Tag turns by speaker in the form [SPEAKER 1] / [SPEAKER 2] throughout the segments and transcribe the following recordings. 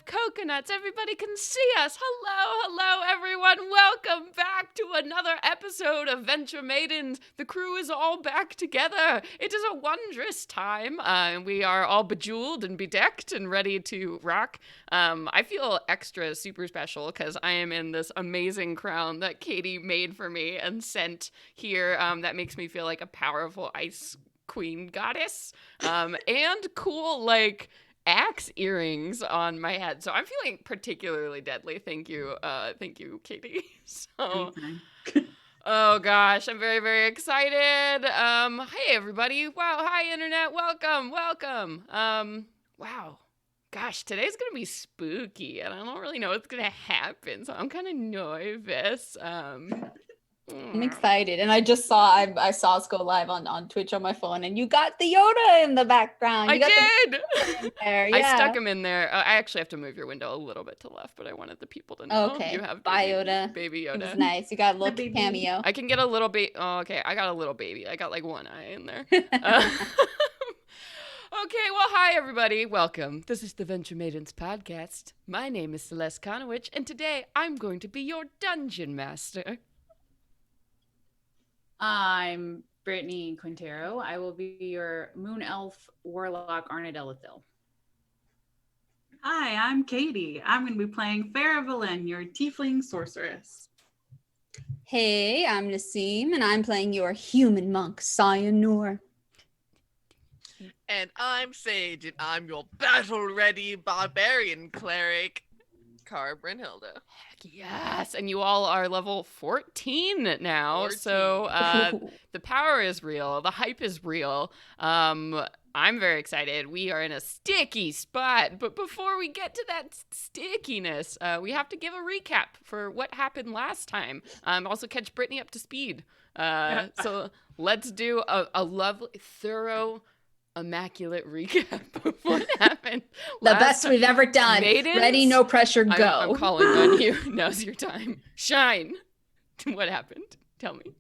[SPEAKER 1] have coconuts. Everybody can see us. Hello, everyone. Welcome back to another episode of Venture Maidens. The crew is all back together. It is a wondrous time. We are all bejeweled and bedecked and ready to rock. I feel extra super special because I am in this amazing crown that Katie made for me and sent here. That makes me feel like a powerful ice queen goddess. And cool, like, axe earrings on my head. So I'm feeling particularly deadly. Thank you, Katie. So, oh gosh, I'm very, very excited. Hey everybody. Wow, hi internet. Welcome. Wow. Gosh, today's gonna be spooky, and I don't really know what's gonna happen, so I'm kind of nervous.
[SPEAKER 2] I'm excited, and I just saw I saw us go live on Twitch on my phone, and you got the Yoda in the background.
[SPEAKER 1] I did.
[SPEAKER 2] There. Yeah.
[SPEAKER 1] I stuck him in there. I actually have to move your window a little bit to the left, but I wanted the people to know.
[SPEAKER 2] Okay.
[SPEAKER 1] You have
[SPEAKER 2] Bye, Yoda.
[SPEAKER 1] Baby Yoda.
[SPEAKER 2] It was nice. You got a little cameo.
[SPEAKER 1] I can get a little bit. Oh, okay, I got a little baby. I got like one eye in there. Okay, well, hi, everybody. Welcome. This is the Venture Maidens podcast. My name is Celeste Conowich, and today I'm going to be your dungeon master.
[SPEAKER 3] I'm Brittany Quintero. I will be your moon elf warlock Arnadelithil.
[SPEAKER 4] Hi, I'm Katie. I'm going to be playing Farah Valen, your tiefling sorceress.
[SPEAKER 2] Hey, I'm Nassim, and I'm playing your human monk, Sawyeh.
[SPEAKER 5] And I'm Sage, and I'm your battle-ready barbarian cleric, Cara Brynhilda.
[SPEAKER 1] Heck yes, and you all are level 14 now,
[SPEAKER 5] 14.
[SPEAKER 1] So the power is real, the hype is real. I'm very excited. We are in a sticky spot, but before we get to that stickiness, we have to give a recap for what happened last time. Also catch Brittany up to speed. So let's do a lovely, thorough, immaculate recap of what happened.
[SPEAKER 2] The best we've ever done.
[SPEAKER 1] Maidens,
[SPEAKER 2] ready, no pressure, go.
[SPEAKER 1] I'm calling on you. Now's your time. Shine. What happened? Tell me.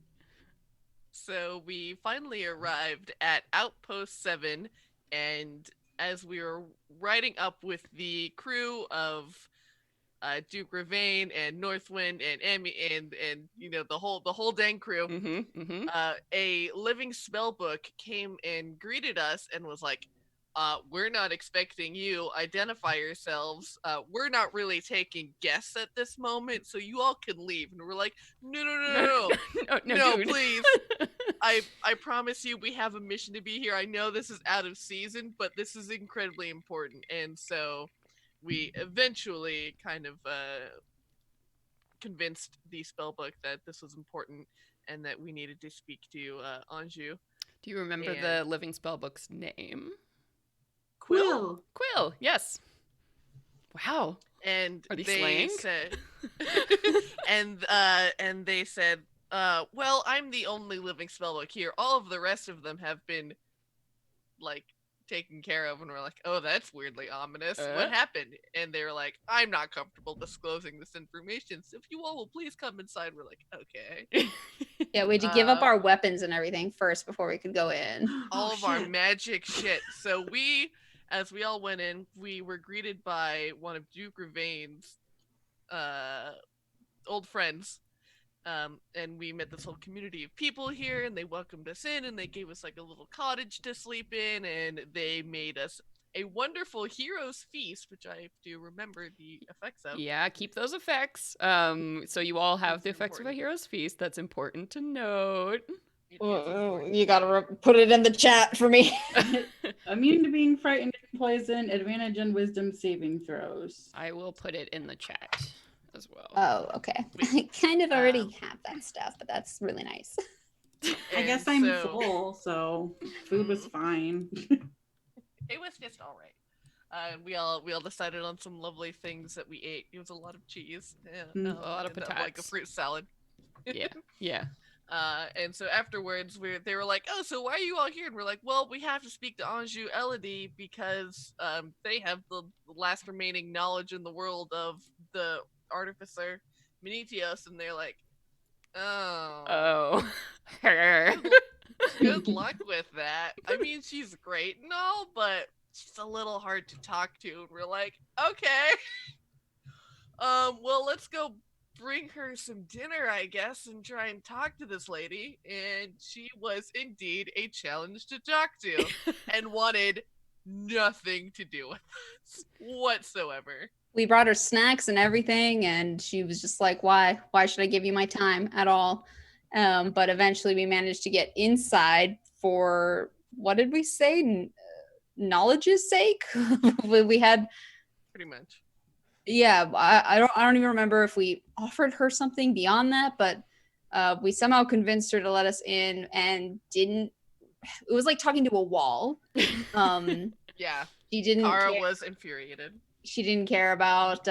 [SPEAKER 5] So we finally arrived at Outpost 7, and as we were riding up with the crew of Duke Ravain and Northwind and Emmy and you know the whole dang crew, a living spellbook came and greeted us and was like, we're not expecting you. Identify yourselves. We're not really taking guests at this moment, so you all can leave. And we're like, no,
[SPEAKER 1] dude.
[SPEAKER 5] Please. I promise you, we have a mission to be here. I know this is out of season, but this is incredibly important. And so we eventually kind of convinced the spellbook that this was important and that we needed to speak to Anjou.
[SPEAKER 1] Do you remember the living spellbook's name?
[SPEAKER 4] Quill,
[SPEAKER 1] yes. Wow.
[SPEAKER 5] And
[SPEAKER 1] Are they
[SPEAKER 5] they
[SPEAKER 1] slang?
[SPEAKER 5] said, and they said, well, I'm the only living spellbook here. All of the rest of them have been like taken care of, and we're like, oh, that's weirdly ominous. What happened? And they were like, I'm not comfortable disclosing this information, so if you all will please come inside. We're like, okay.
[SPEAKER 2] Yeah, we had to give up our weapons and everything first before we could go in.
[SPEAKER 5] All of our magic shit. So as we all went in, we were greeted by one of Duke Ravain's old friends. And we met this whole community of people here, and they welcomed us in, and they gave us like a little cottage to sleep in, and they made us a wonderful hero's feast, which I do remember the effects of.
[SPEAKER 1] Yeah, keep those effects. So you all have the effects of a hero's feast. That's important to note.
[SPEAKER 2] You gotta put it in the chat for me.
[SPEAKER 4] Immune to being frightened and poison, advantage and wisdom saving throws.
[SPEAKER 1] I will put it in the chat as well.
[SPEAKER 2] Oh, okay. I kind of already have that stuff, but that's really nice.
[SPEAKER 4] I guess I'm full, so food was fine.
[SPEAKER 5] It was just all right. We all decided on some lovely things that we ate. It was a lot of cheese,
[SPEAKER 1] a lot of potatoes,
[SPEAKER 5] like a fruit salad.
[SPEAKER 1] Yeah.
[SPEAKER 5] And so afterwards, they were like, "Oh, so why are you all here?" And we're like, "Well, we have to speak to Anjou Elodie because they have the last remaining knowledge in the world of the artificer Menetios," and they're like, "Oh, good luck with that. I mean, she's great and all, but she's a little hard to talk to." And we're like, "Okay." well, let's go bring her some dinner, I guess, and try and talk to this lady. And she was indeed a challenge to talk to and wanted nothing to do with us whatsoever.
[SPEAKER 2] We brought her snacks and everything, and she was just like, why should I give you my time at all? But eventually we managed to get inside for, what did we say? Knowledge's sake. We had,
[SPEAKER 5] Pretty much.
[SPEAKER 2] yeah, I don't even remember if we offered her something beyond that, but we somehow convinced her to let us in, and didn't. It was like talking to a wall.
[SPEAKER 5] Yeah.
[SPEAKER 2] She didn't
[SPEAKER 5] Kara
[SPEAKER 2] care.
[SPEAKER 5] was infuriated.
[SPEAKER 2] She didn't care about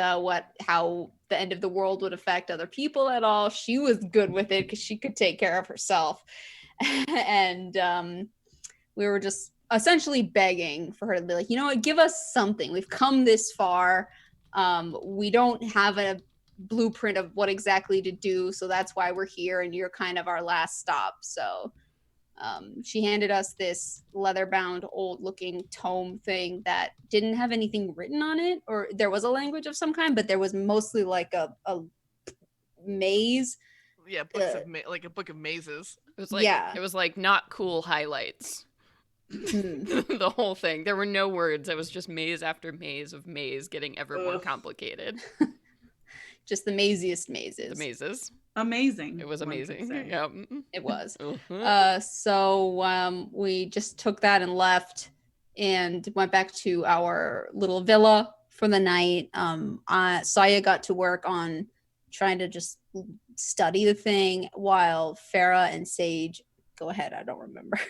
[SPEAKER 2] how the end of the world would affect other people at all. She was good with it because she could take care of herself. And we were just essentially begging for her to be like, you know what, give us something. We've come this far. We don't have a blueprint of what exactly to do, so that's why we're here, and you're kind of our last stop. So she handed us this leather-bound, old-looking tome thing that didn't have anything written on it, or there was a language of some kind, but there was mostly like a maze.
[SPEAKER 5] Yeah, books of like a book of mazes.
[SPEAKER 2] Yeah.
[SPEAKER 1] It was like not cool highlights. The whole thing. There were no words. It was just maze after maze of maze getting ever more complicated.
[SPEAKER 2] Just the maziest mazes.
[SPEAKER 1] The mazes.
[SPEAKER 4] Amazing.
[SPEAKER 1] It was
[SPEAKER 4] one could
[SPEAKER 1] amazing.
[SPEAKER 4] say.
[SPEAKER 1] Yeah.
[SPEAKER 2] It was.
[SPEAKER 1] Uh-huh.
[SPEAKER 2] So we just took that and left, and went back to our little villa for the night. Sawyeh got to work on trying to just study the thing, while Farah and Sage, go ahead, I don't remember.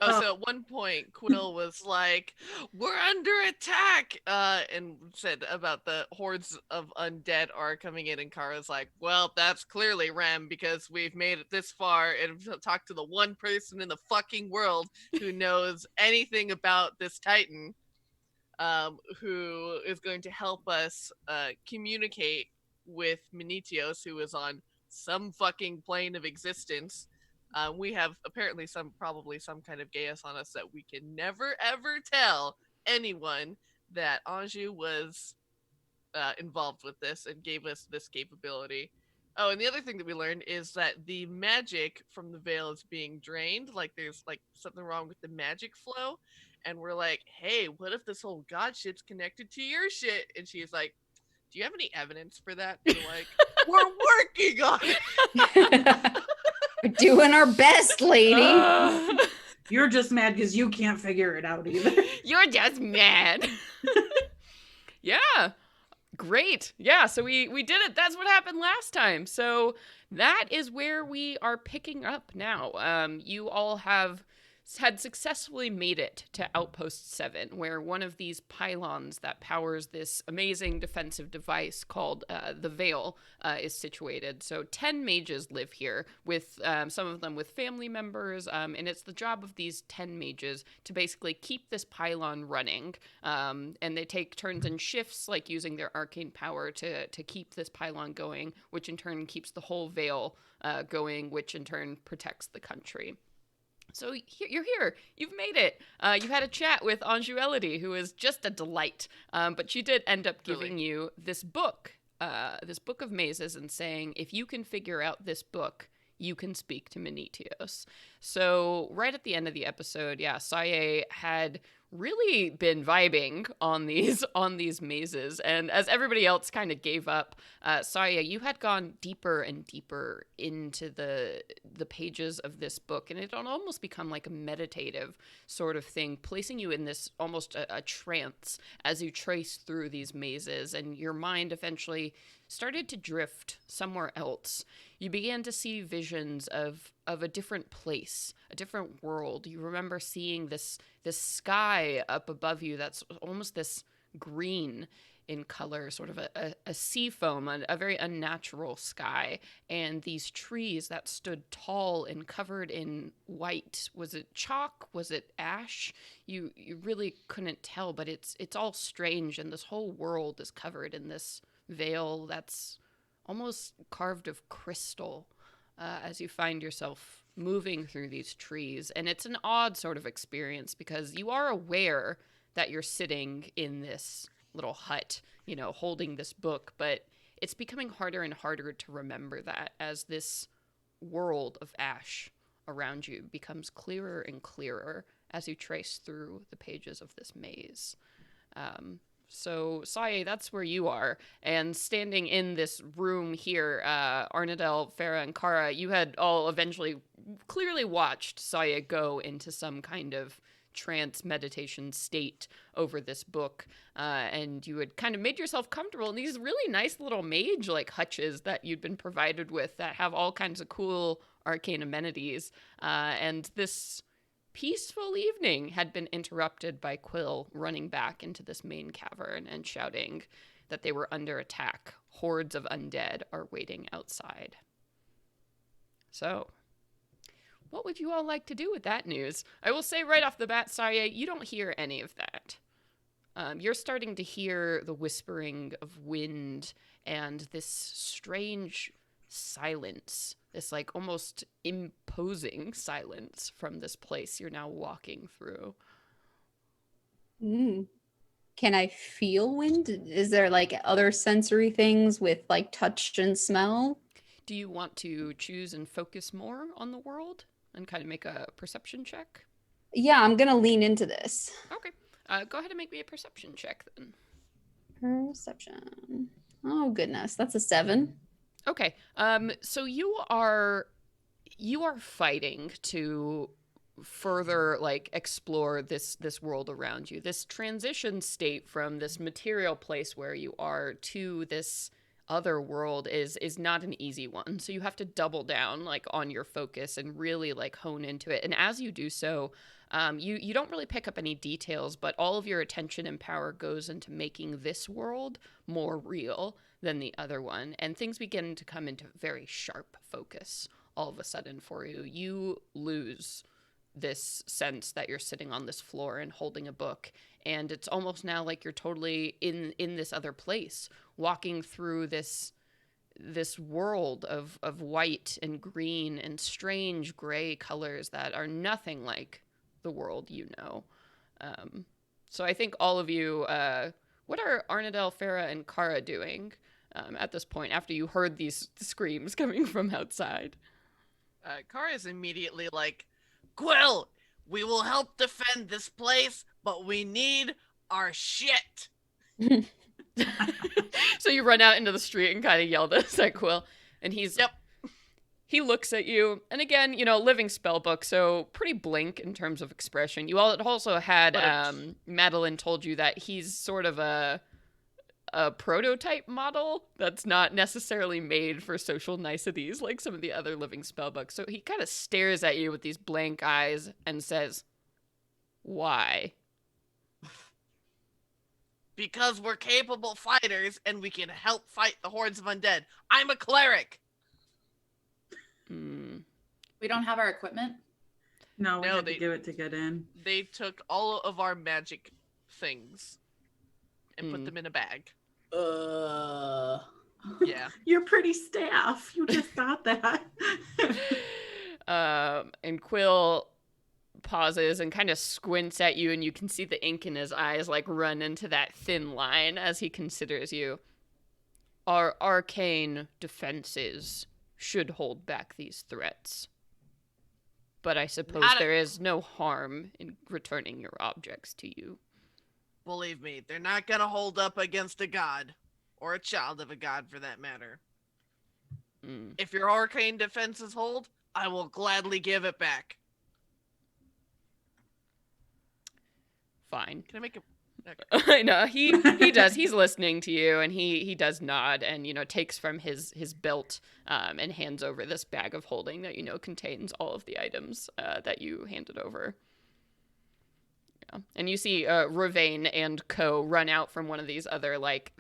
[SPEAKER 5] So at one point, Quill was like, "We're under attack," and said about the hordes of undead are coming in, and Kara's like, "Well, that's clearly Rem, because we've made it this far and talked to the one person in the fucking world who knows anything about this Titan, who is going to help us communicate with Menetios, who is on some fucking plane of existence. We have apparently probably some kind of geas on us that we can never ever tell anyone that Anjou was involved with this and gave us this capability. Oh, and the other thing that we learned is that the magic from the veil is being drained. Like there's like something wrong with the magic flow. And we're like, hey, what if this whole god shit's connected to your shit? And she's like, do you have any evidence for that? And we're like, we're working on it.
[SPEAKER 2] We're doing our best, lady.
[SPEAKER 4] You're just mad because you can't figure it out either.
[SPEAKER 1] You're just mad. Yeah. Great. Yeah, so we did it. That's what happened last time. So that is where we are picking up now. You all had successfully made it to Outpost 7, where one of these pylons that powers this amazing defensive device called the Veil is situated. So 10 mages live here, with some of them with family members, and it's the job of these 10 mages to basically keep this pylon running, and they take turns and shifts, like using their arcane power to keep this pylon going, which in turn keeps the whole Veil going, which in turn protects the country. So you're here. You've made it. You had a chat with Anjouelity, who is just a delight. But she did end up giving you this book of mazes, and saying, if you can figure out this book, you can speak to Menetios. So right at the end of the episode, Sawyeh had really been vibing on these mazes, and as everybody else kind of gave up, Sawyeh, you had gone deeper and deeper into the pages of this book, and it had almost become like a meditative sort of thing, placing you in this almost a trance as you trace through these mazes, and your mind eventually started to drift somewhere else. You began to see visions of a different place, a different world. You remember seeing this sky up above you that's almost this green in color, sort of a sea foam, a very unnatural sky, and these trees that stood tall and covered in white. Was it chalk? Was it ash? You really couldn't tell, but it's all strange, and this whole world is covered in this veil that's almost carved of crystal, as you find yourself moving through these trees. And it's an odd sort of experience, because you are aware that you're sitting in this little hut, holding this book, but it's becoming harder and harder to remember that as this world of ash around you becomes clearer and clearer as you trace through the pages of this maze. So, Sawyeh, that's where you are. And standing in this room here, Arnadel, Farah, and Kara, you had all eventually clearly watched Sawyeh go into some kind of trance meditation state over this book. And you had kind of made yourself comfortable in these really nice little mage-like hutches that you'd been provided with that have all kinds of cool arcane amenities. And this peaceful evening had been interrupted by Quill running back into this main cavern and shouting that they were under attack. Hordes of undead are waiting outside. So, what would you all like to do with that news? I will say right off the bat, Sawyeh, you don't hear any of that. You're starting to hear the whispering of wind and this strange silence, this like almost imposing silence from this place you're now walking through.
[SPEAKER 2] Can I feel wind? Is there like other sensory things with like touch and smell?
[SPEAKER 1] Do you want to choose and focus more on the world and kind of make a perception check?
[SPEAKER 2] Yeah, I'm gonna lean into this.
[SPEAKER 1] Okay. Go ahead and make me a perception check then.
[SPEAKER 2] Perception. Oh goodness, that's a 7.
[SPEAKER 1] Okay. So you are fighting to further like explore this world around you. This transition state from this material place where you are to this other world is not an easy one. So you have to double down like on your focus and really like hone into it. And as you do so, you don't really pick up any details, but all of your attention and power goes into making this world more real than the other one. And things begin to come into very sharp focus all of a sudden for you. You lose this sense that you're sitting on this floor and holding a book. And it's almost now like you're totally in this other place, walking through this world of white and green and strange gray colors that are nothing like the world you know. So I think all of you, what are Arnadel, Farah, and Kara doing at this point after you heard these screams coming from outside?
[SPEAKER 5] Kara is immediately like, Quill, we will help defend this place, but we need our shit.
[SPEAKER 1] So you run out into the street and kind of yell this at Quill, and
[SPEAKER 5] Yep.
[SPEAKER 1] He looks at you, and again, living spellbook, so pretty blank in terms of expression. You all also had Madeline told you that he's sort of a prototype model that's not necessarily made for social niceties like some of the other living spellbooks. So he kind of stares at you with these blank eyes and says, "Why?"
[SPEAKER 5] Because we're capable fighters and we can help fight the hordes of undead. I'm a cleric.
[SPEAKER 3] We don't have our equipment?
[SPEAKER 4] No, we
[SPEAKER 5] No,
[SPEAKER 4] had to give it to get in.
[SPEAKER 5] They took all of our magic things and put them in a bag. Yeah.
[SPEAKER 4] You're pretty staff. You just got that.
[SPEAKER 1] And Quill pauses and kind of squints at you, and you can see the ink in his eyes like run into that thin line as he considers you. Our arcane defenses should hold back these threats. But I suppose there is no harm in returning your objects to you.
[SPEAKER 5] Believe me, they're not gonna hold up against a god. Or a child of a god, for that matter. If your arcane defenses hold, I will gladly give it back.
[SPEAKER 1] Fine.
[SPEAKER 5] Can I make a...
[SPEAKER 1] I know, he does. He's listening to you, and he does nod and, takes from his belt and hands over this bag of holding that, contains all of the items that you handed over. Yeah. And you see Ravain and Co run out from one of these other,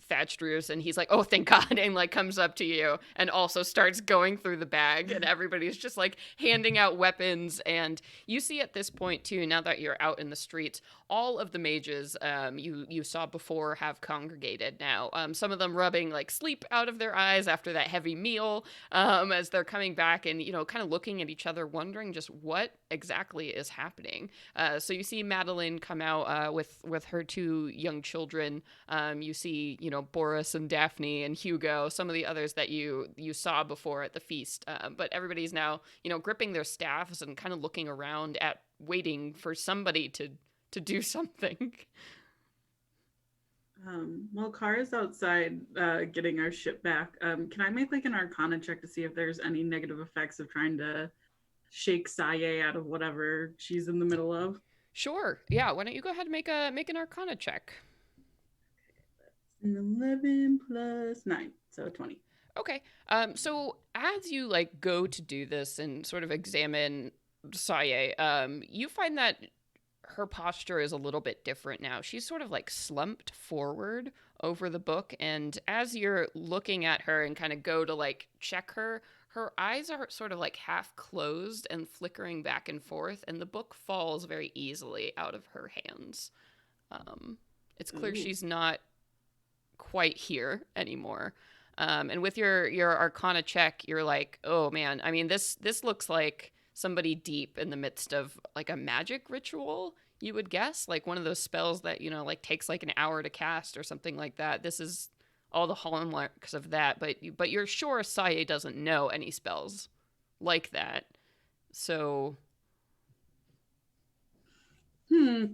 [SPEAKER 1] thatched roofs, and he's like, "Oh, thank God," and, comes up to you and also starts going through the bag, and everybody's just, handing out weapons. And you see at this point, too, now that you're out in the streets, all of the mages you saw before have congregated now. Some of them rubbing, sleep out of their eyes after that heavy meal as they're coming back and, kind of looking at each other, wondering just what exactly is happening. So you see Madeline, come out with her two young children. You see, Boris and Daphne and Hugo, some of the others that you saw before at the feast. But everybody's now, gripping their staffs and kind of looking around waiting for somebody to do something.
[SPEAKER 4] While Kara's outside getting our ship back, can I make like an Arcana check to see if there's any negative effects of trying to shake Sawyeh out of whatever she's in the middle of?
[SPEAKER 1] Sure. Yeah. Why don't you go ahead and make an Arcana check?
[SPEAKER 4] An 11 plus 9, so 20.
[SPEAKER 1] Okay. So as you go to do this and sort of examine Sawyeh, you find that her posture is a little bit different now. She's sort of slumped forward over the book, and as you're looking at her and kind of go to check her eyes are sort of half closed and flickering back and forth, and the book falls very easily out of her hands. It's clear she's not quite here anymore. And with your Arcana check, you're like, oh man, I mean, this looks like somebody deep in the midst of a magic ritual, you would guess, one of those spells that takes an hour to cast or something like that. This is all the hallmarks of that, but you're sure Sawyeh doesn't know any spells like that. So
[SPEAKER 4] she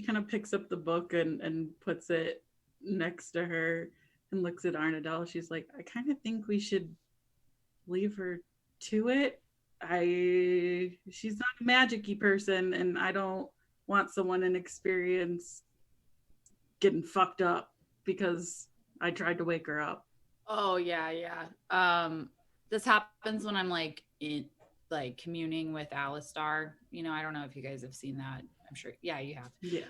[SPEAKER 4] kind of picks up the book and puts it next to her and looks at Arnadel. She's like, I kind of think we should leave her to it. She's not a magic-y person, and I don't want someone inexperienced getting fucked up because I tried to wake her up.
[SPEAKER 3] Oh yeah. This happens when I'm in communing with Alistar. I don't know if you guys have seen that. I'm sure. Yeah, you have.
[SPEAKER 4] Yeah.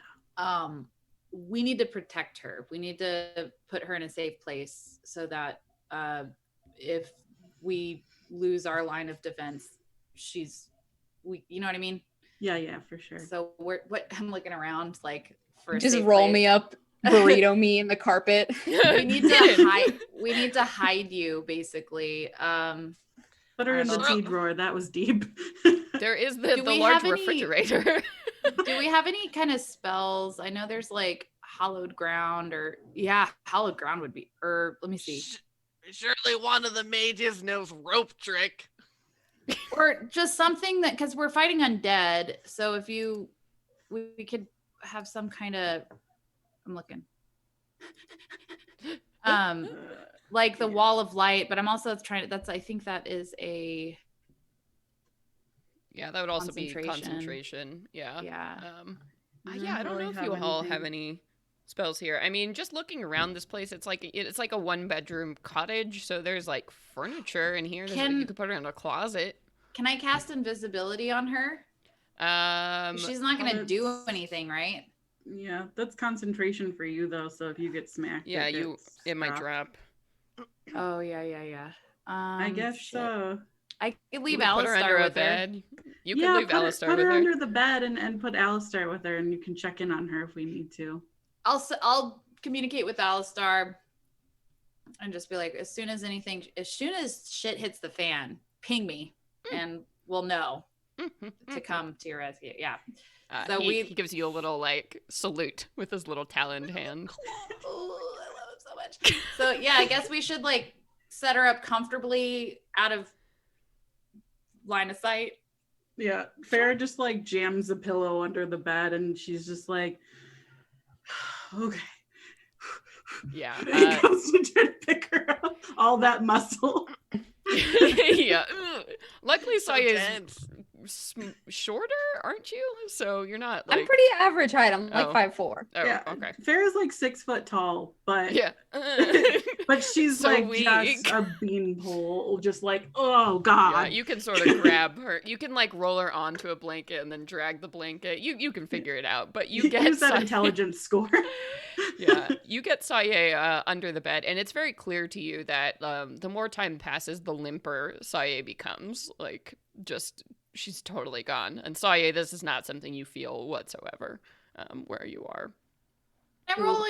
[SPEAKER 3] We need to protect her. We need to put her in a safe place so that if we lose our line of defense, you know what I mean?
[SPEAKER 4] Yeah, for sure.
[SPEAKER 3] So I'm looking around for a
[SPEAKER 2] Just
[SPEAKER 3] safe
[SPEAKER 2] roll
[SPEAKER 3] place.
[SPEAKER 2] me up, burrito me in the carpet.
[SPEAKER 3] We need to hide. We need to hide you, basically.
[SPEAKER 4] Put her in the tea drawer. That was deep.
[SPEAKER 1] there is the
[SPEAKER 3] we
[SPEAKER 1] large
[SPEAKER 3] have any-
[SPEAKER 1] refrigerator.
[SPEAKER 3] Do we have any kind of spells? I know there's hallowed ground, or hallowed ground would be. Or let me see.
[SPEAKER 5] Surely one of the mages knows rope trick.
[SPEAKER 3] Or just something that, because we're fighting undead, so if we could have some kind of, I'm looking the wall of light, but I'm also trying to, I think that is a
[SPEAKER 1] Yeah, that would also be concentration. Yeah. I don't know if you all have any spells here. I mean, just looking around this place, it's like a 1-bedroom cottage, so there's furniture in here. You could put her in a closet.
[SPEAKER 3] Can I cast invisibility on her? She's not going to do anything, right?
[SPEAKER 4] Yeah, that's concentration for you though. So if you get smacked,
[SPEAKER 1] yeah, it might drop.
[SPEAKER 3] Oh yeah.
[SPEAKER 4] I guess so.
[SPEAKER 3] I could leave
[SPEAKER 1] Put her
[SPEAKER 3] Alistar
[SPEAKER 1] under a
[SPEAKER 3] with her.
[SPEAKER 1] bed. You can leave Alistar with her.
[SPEAKER 4] Put her under the bed and put Alistar with her, and you can check in on her if we need to.
[SPEAKER 3] I'll communicate with Alistar and just be like, as soon as shit hits the fan, ping me, and we'll know to come to your rescue. Yeah.
[SPEAKER 1] So he gives you a little salute with his little taloned hand.
[SPEAKER 3] Oh, I love him so much. So yeah, I guess we should set her up comfortably out of line of sight.
[SPEAKER 4] Yeah, Farrah just jams a pillow under the bed, and she's just like, okay.
[SPEAKER 1] Yeah.
[SPEAKER 4] He goes to try to pick her up. All that muscle.
[SPEAKER 1] Yeah. Luckily,
[SPEAKER 5] So
[SPEAKER 1] Sawyeh
[SPEAKER 5] tense.
[SPEAKER 1] is shorter, aren't you? So you're not
[SPEAKER 2] I'm pretty average height. I'm 5'4".
[SPEAKER 1] Oh,
[SPEAKER 4] yeah.
[SPEAKER 1] okay.
[SPEAKER 4] Farrah's 6 foot tall, but
[SPEAKER 1] Yeah.
[SPEAKER 4] but she's
[SPEAKER 1] So
[SPEAKER 4] just a beanpole, just oh god.
[SPEAKER 1] Yeah, you can sort of grab her. You can roll her onto a blanket and then drag the blanket. You can figure it out, but you get
[SPEAKER 4] use that intelligence score.
[SPEAKER 1] Yeah, you get Sawyeh under the bed, and it's very clear to you that the more time passes, the limper Sawyeh becomes. She's totally gone. And Sawyeh, this is not something you feel whatsoever where you are.
[SPEAKER 3] Can I roll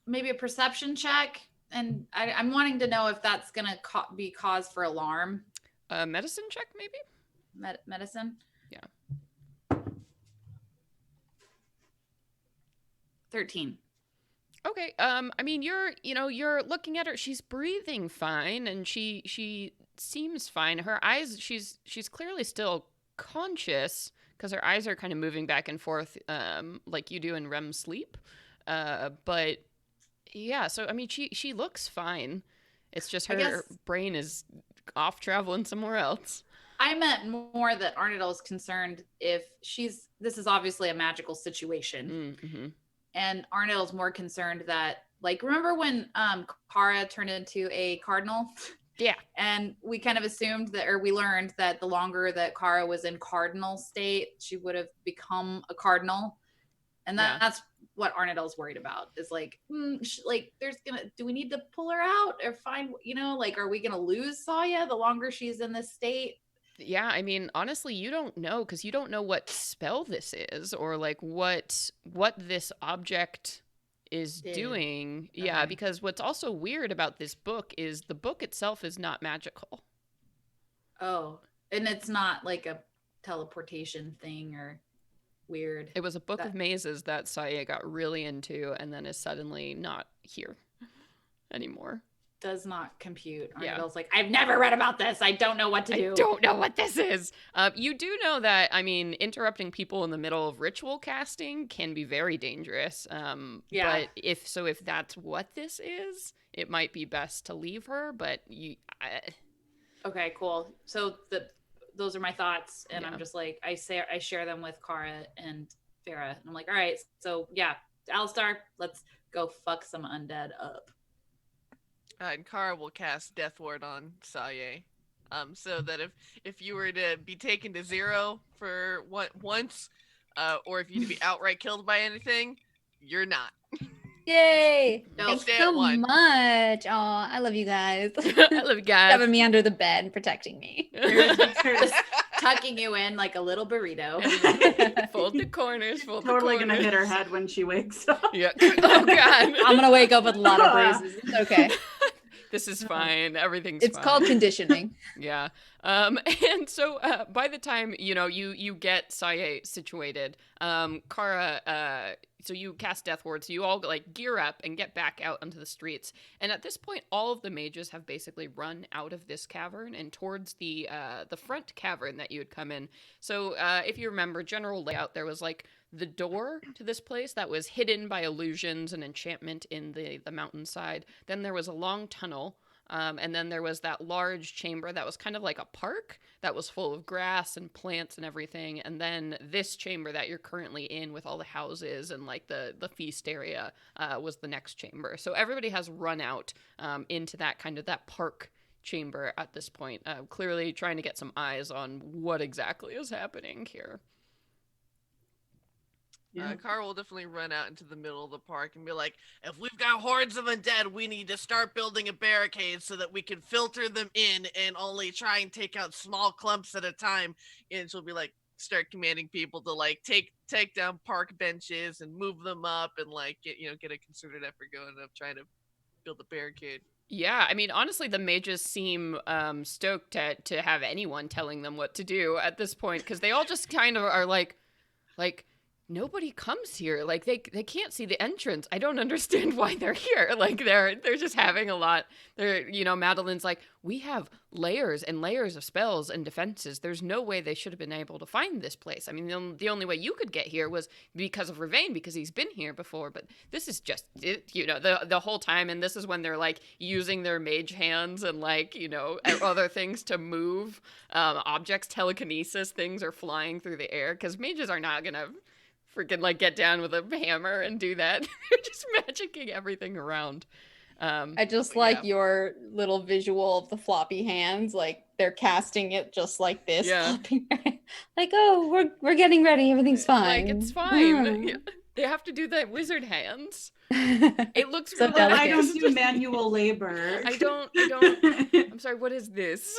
[SPEAKER 3] maybe a perception check? And I'm wanting to know if that's going to be cause for alarm.
[SPEAKER 1] Medicine check, maybe?
[SPEAKER 3] Medicine?
[SPEAKER 1] Yeah.
[SPEAKER 3] 13.
[SPEAKER 1] Okay. I mean, you're looking at her. She's breathing fine, and she seems fine. Her eyes, she's clearly still conscious because her eyes are kind of moving back and forth, like you do in REM sleep. But yeah, so I mean, she looks fine. It's just her brain is off traveling somewhere else.
[SPEAKER 3] I meant more that Arnadel is concerned if this is obviously a magical situation.
[SPEAKER 1] Mm-hmm.
[SPEAKER 3] And Arnold's more concerned that, like, remember when Kara turned into a cardinal?
[SPEAKER 1] Yeah.
[SPEAKER 3] And we kind of assumed that, or we learned that the longer that Kara was in cardinal state, she would have become a cardinal. And that's what Arnold's worried about, is like, do we need to pull her out or find, like, are we going to lose Sawyeh the longer she's in this state?
[SPEAKER 1] Yeah, I mean, honestly, you don't know, because you don't know what spell this is, or like what this object is doing. Okay. Yeah, because what's also weird about this book is the book itself is not magical.
[SPEAKER 3] Oh, and it's not like a teleportation thing or weird.
[SPEAKER 1] It was a book of mazes that Sawyeh got really into and then is suddenly not here anymore.
[SPEAKER 3] Does not compute. Arnold's like, I've never read about this. I don't know what to do.
[SPEAKER 1] I don't know what this is. You do know that, I mean, interrupting people in the middle of ritual casting can be very dangerous. But if that's what this is, it might be best to leave her. But
[SPEAKER 3] okay, cool. So those are my thoughts, and I'm just like, I share them with Kara and Farah, and I'm like, all right, so yeah, Alistar, let's go fuck some undead up.
[SPEAKER 5] And Kara will cast Death Ward on Sawyeh, so that if you were to be taken to 0 for once, or if you to be outright killed by anything, you're not.
[SPEAKER 2] Yay!
[SPEAKER 5] No,
[SPEAKER 2] Thanks
[SPEAKER 5] stay
[SPEAKER 2] so
[SPEAKER 5] at 1.
[SPEAKER 2] much. Aw, I love you guys.
[SPEAKER 1] I love you guys.
[SPEAKER 2] Having me under the bed and protecting me.
[SPEAKER 3] Just tucking you in like a little burrito.
[SPEAKER 1] Fold the corners.
[SPEAKER 4] Totally gonna hit her head when she wakes up.
[SPEAKER 1] Yeah. Oh God.
[SPEAKER 2] I'm gonna wake up with a lot of bruises. It's okay.
[SPEAKER 1] This is fine. Everything's
[SPEAKER 2] it's
[SPEAKER 1] fine.
[SPEAKER 2] called conditioning.
[SPEAKER 1] Yeah. And so by the time, you get Sawyeh situated, Kara, so you cast Death Ward, so you all like gear up and get back out onto the streets. And at this point, all of the mages have basically run out of this cavern and towards the front cavern that you had come in. So if you remember, general layout, there was like the door to this place that was hidden by illusions and enchantment in the mountainside. Then there was a long tunnel. And then there was that large chamber that was kind of like a park that was full of grass and plants and everything. And then this chamber that you're currently in with all the houses and like the feast area was the next chamber. So everybody has run out into that kind of that park chamber at this point, clearly trying to get some eyes on what exactly is happening here.
[SPEAKER 4] Yeah.
[SPEAKER 5] Kara will definitely run out into the middle of the park and be like, if we've got hordes of undead, we need to start building a barricade so that we can filter them in and only try and take out small clumps at a time. And she'll be like, start commanding people to like take down park benches and move them up and like get a concerted effort going of trying to build a barricade.
[SPEAKER 1] Yeah, I mean, honestly, the mages seem stoked to have anyone telling them what to do at this point, because they all just kind of are like, nobody comes here. Like they can't see the entrance. I don't understand why they're here. Like they're just having a lot. Madeline's like, we have layers and layers of spells and defenses. There's no way they should have been able to find this place. I mean, the only way you could get here was because of Ravain, because he's been here before. But this is just it, the whole time. And this is when they're like using their mage hands and like, other things to move objects, telekinesis, things are flying through the air, because mages are not going to freaking like get down with a hammer and do that. They're just magicking everything around.
[SPEAKER 2] I just like your little visual of the floppy hands, like they're casting it just like this.
[SPEAKER 1] Yeah.
[SPEAKER 2] Like, oh, we're getting ready, everything's fine.
[SPEAKER 1] Like, it's fine. Yeah. They have to do that wizard hands. It looks
[SPEAKER 2] So
[SPEAKER 1] really
[SPEAKER 2] delicate.
[SPEAKER 4] I don't do manual labor.
[SPEAKER 1] I don't. I'm sorry. What is this?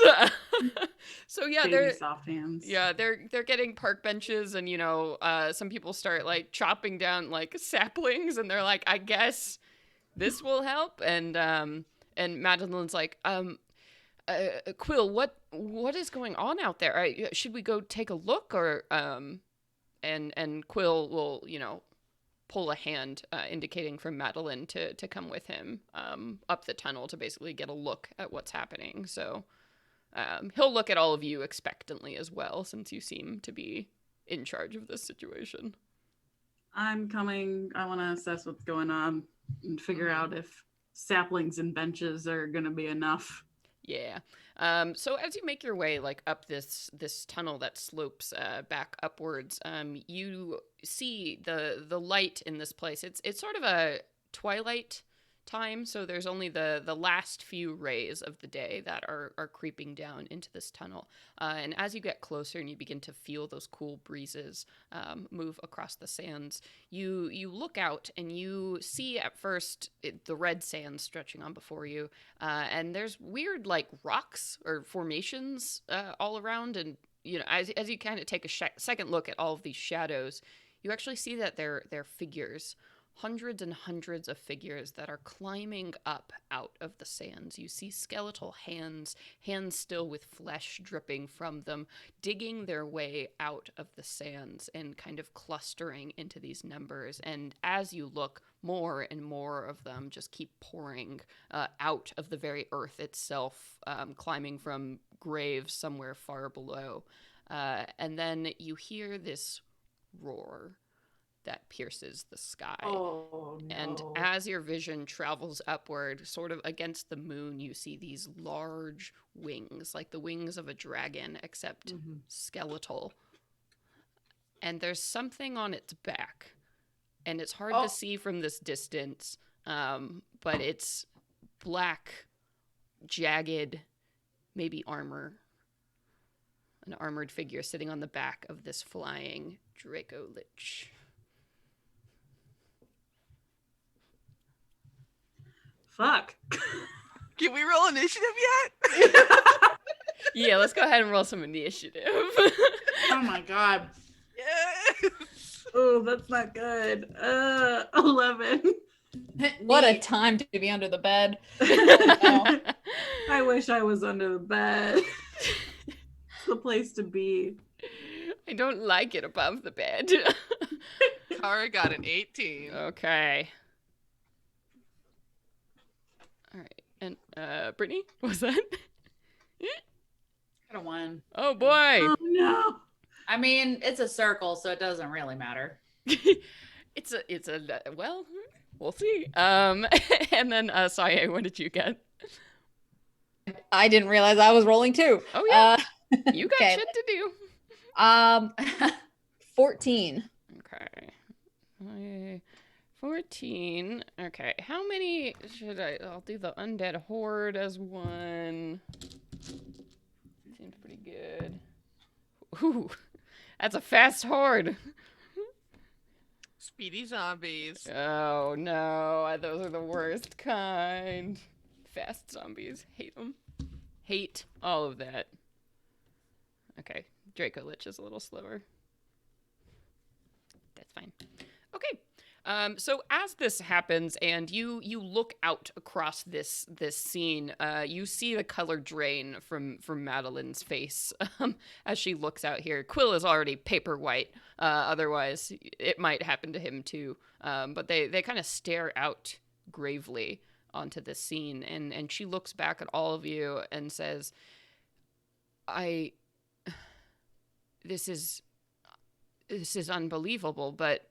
[SPEAKER 1] So yeah,
[SPEAKER 4] Baby
[SPEAKER 1] they're
[SPEAKER 4] soft hands.
[SPEAKER 1] Yeah, they're getting park benches, and some people start like chopping down like saplings, and they're like, I guess this will help. And Madeline's like, Quill, what is going on out there? Should we go take a look, or and Quill will pull a hand, indicating for Madeline to come with him up the tunnel to basically get a look at what's happening. So he'll look at all of you expectantly as well, since you seem to be in charge of this situation.
[SPEAKER 4] I'm coming. I want to assess what's going on and figure out if saplings and benches are going to be enough.
[SPEAKER 1] Yeah. So as you make your way like up this tunnel that slopes back upwards, you see the light in this place. It's sort of a twilight time, so there's only the last few rays of the day that are creeping down into this tunnel. And as you get closer and you begin to feel those cool breezes move across the sands, you look out and you see at first the red sand stretching on before you, and there's weird like rocks or formations all around. And you know, as you kind of take a second look at all of these shadows, you actually see that they're figures. Hundreds and hundreds of figures that are climbing up out of the sands. You see skeletal hands still with flesh dripping from them, digging their way out of the sands and kind of clustering into these numbers. And as you look, more and more of them just keep pouring out of the very earth itself, climbing from graves somewhere far below. And then you hear this roar that pierces the sky.
[SPEAKER 3] Oh, no.
[SPEAKER 1] And as your vision travels upward, sort of against the moon, you see these large wings, like the wings of a dragon, except skeletal. And there's something on its back. And it's hard to see from this distance, but it's black, jagged, maybe armor. An armored figure sitting on the back of this flying Draco Lich.
[SPEAKER 4] Fuck.
[SPEAKER 5] Can we roll initiative yet?
[SPEAKER 1] Yeah, let's go ahead and roll some initiative.
[SPEAKER 3] Oh my god.
[SPEAKER 5] Yes.
[SPEAKER 4] Oh, that's not good. 11.
[SPEAKER 2] What a time to be under the bed. No.
[SPEAKER 4] I wish I was under the bed. It's the place to be.
[SPEAKER 1] I don't like it above the bed.
[SPEAKER 5] Kara got an 18.
[SPEAKER 1] Okay. All right. And Brittany, what's that?
[SPEAKER 3] Got a 1.
[SPEAKER 1] Oh boy.
[SPEAKER 4] Oh no.
[SPEAKER 3] I mean, it's a circle, so it doesn't really matter.
[SPEAKER 1] it's a well, we'll see. And then Sawyeh, what did you get?
[SPEAKER 2] I didn't realize I was rolling too.
[SPEAKER 1] Oh yeah. You got
[SPEAKER 2] okay.
[SPEAKER 1] shit to do.
[SPEAKER 2] 14.
[SPEAKER 1] Okay. 14. Okay. How many should I'll do the undead horde as one. Seems pretty good. Ooh. That's a fast horde.
[SPEAKER 5] Speedy zombies.
[SPEAKER 1] Oh no, those are the worst kind. Fast zombies. Hate them. Hate all of that. Okay. Draco Lich is a little slower. That's fine. Okay. So as this happens and you look out across this scene, you see the color drain from Madeline's face as she looks out here. Quill is already paper white. Otherwise, it might happen to him too. But they kind of stare out gravely onto this scene, and she looks back at all of you and says, This is unbelievable, but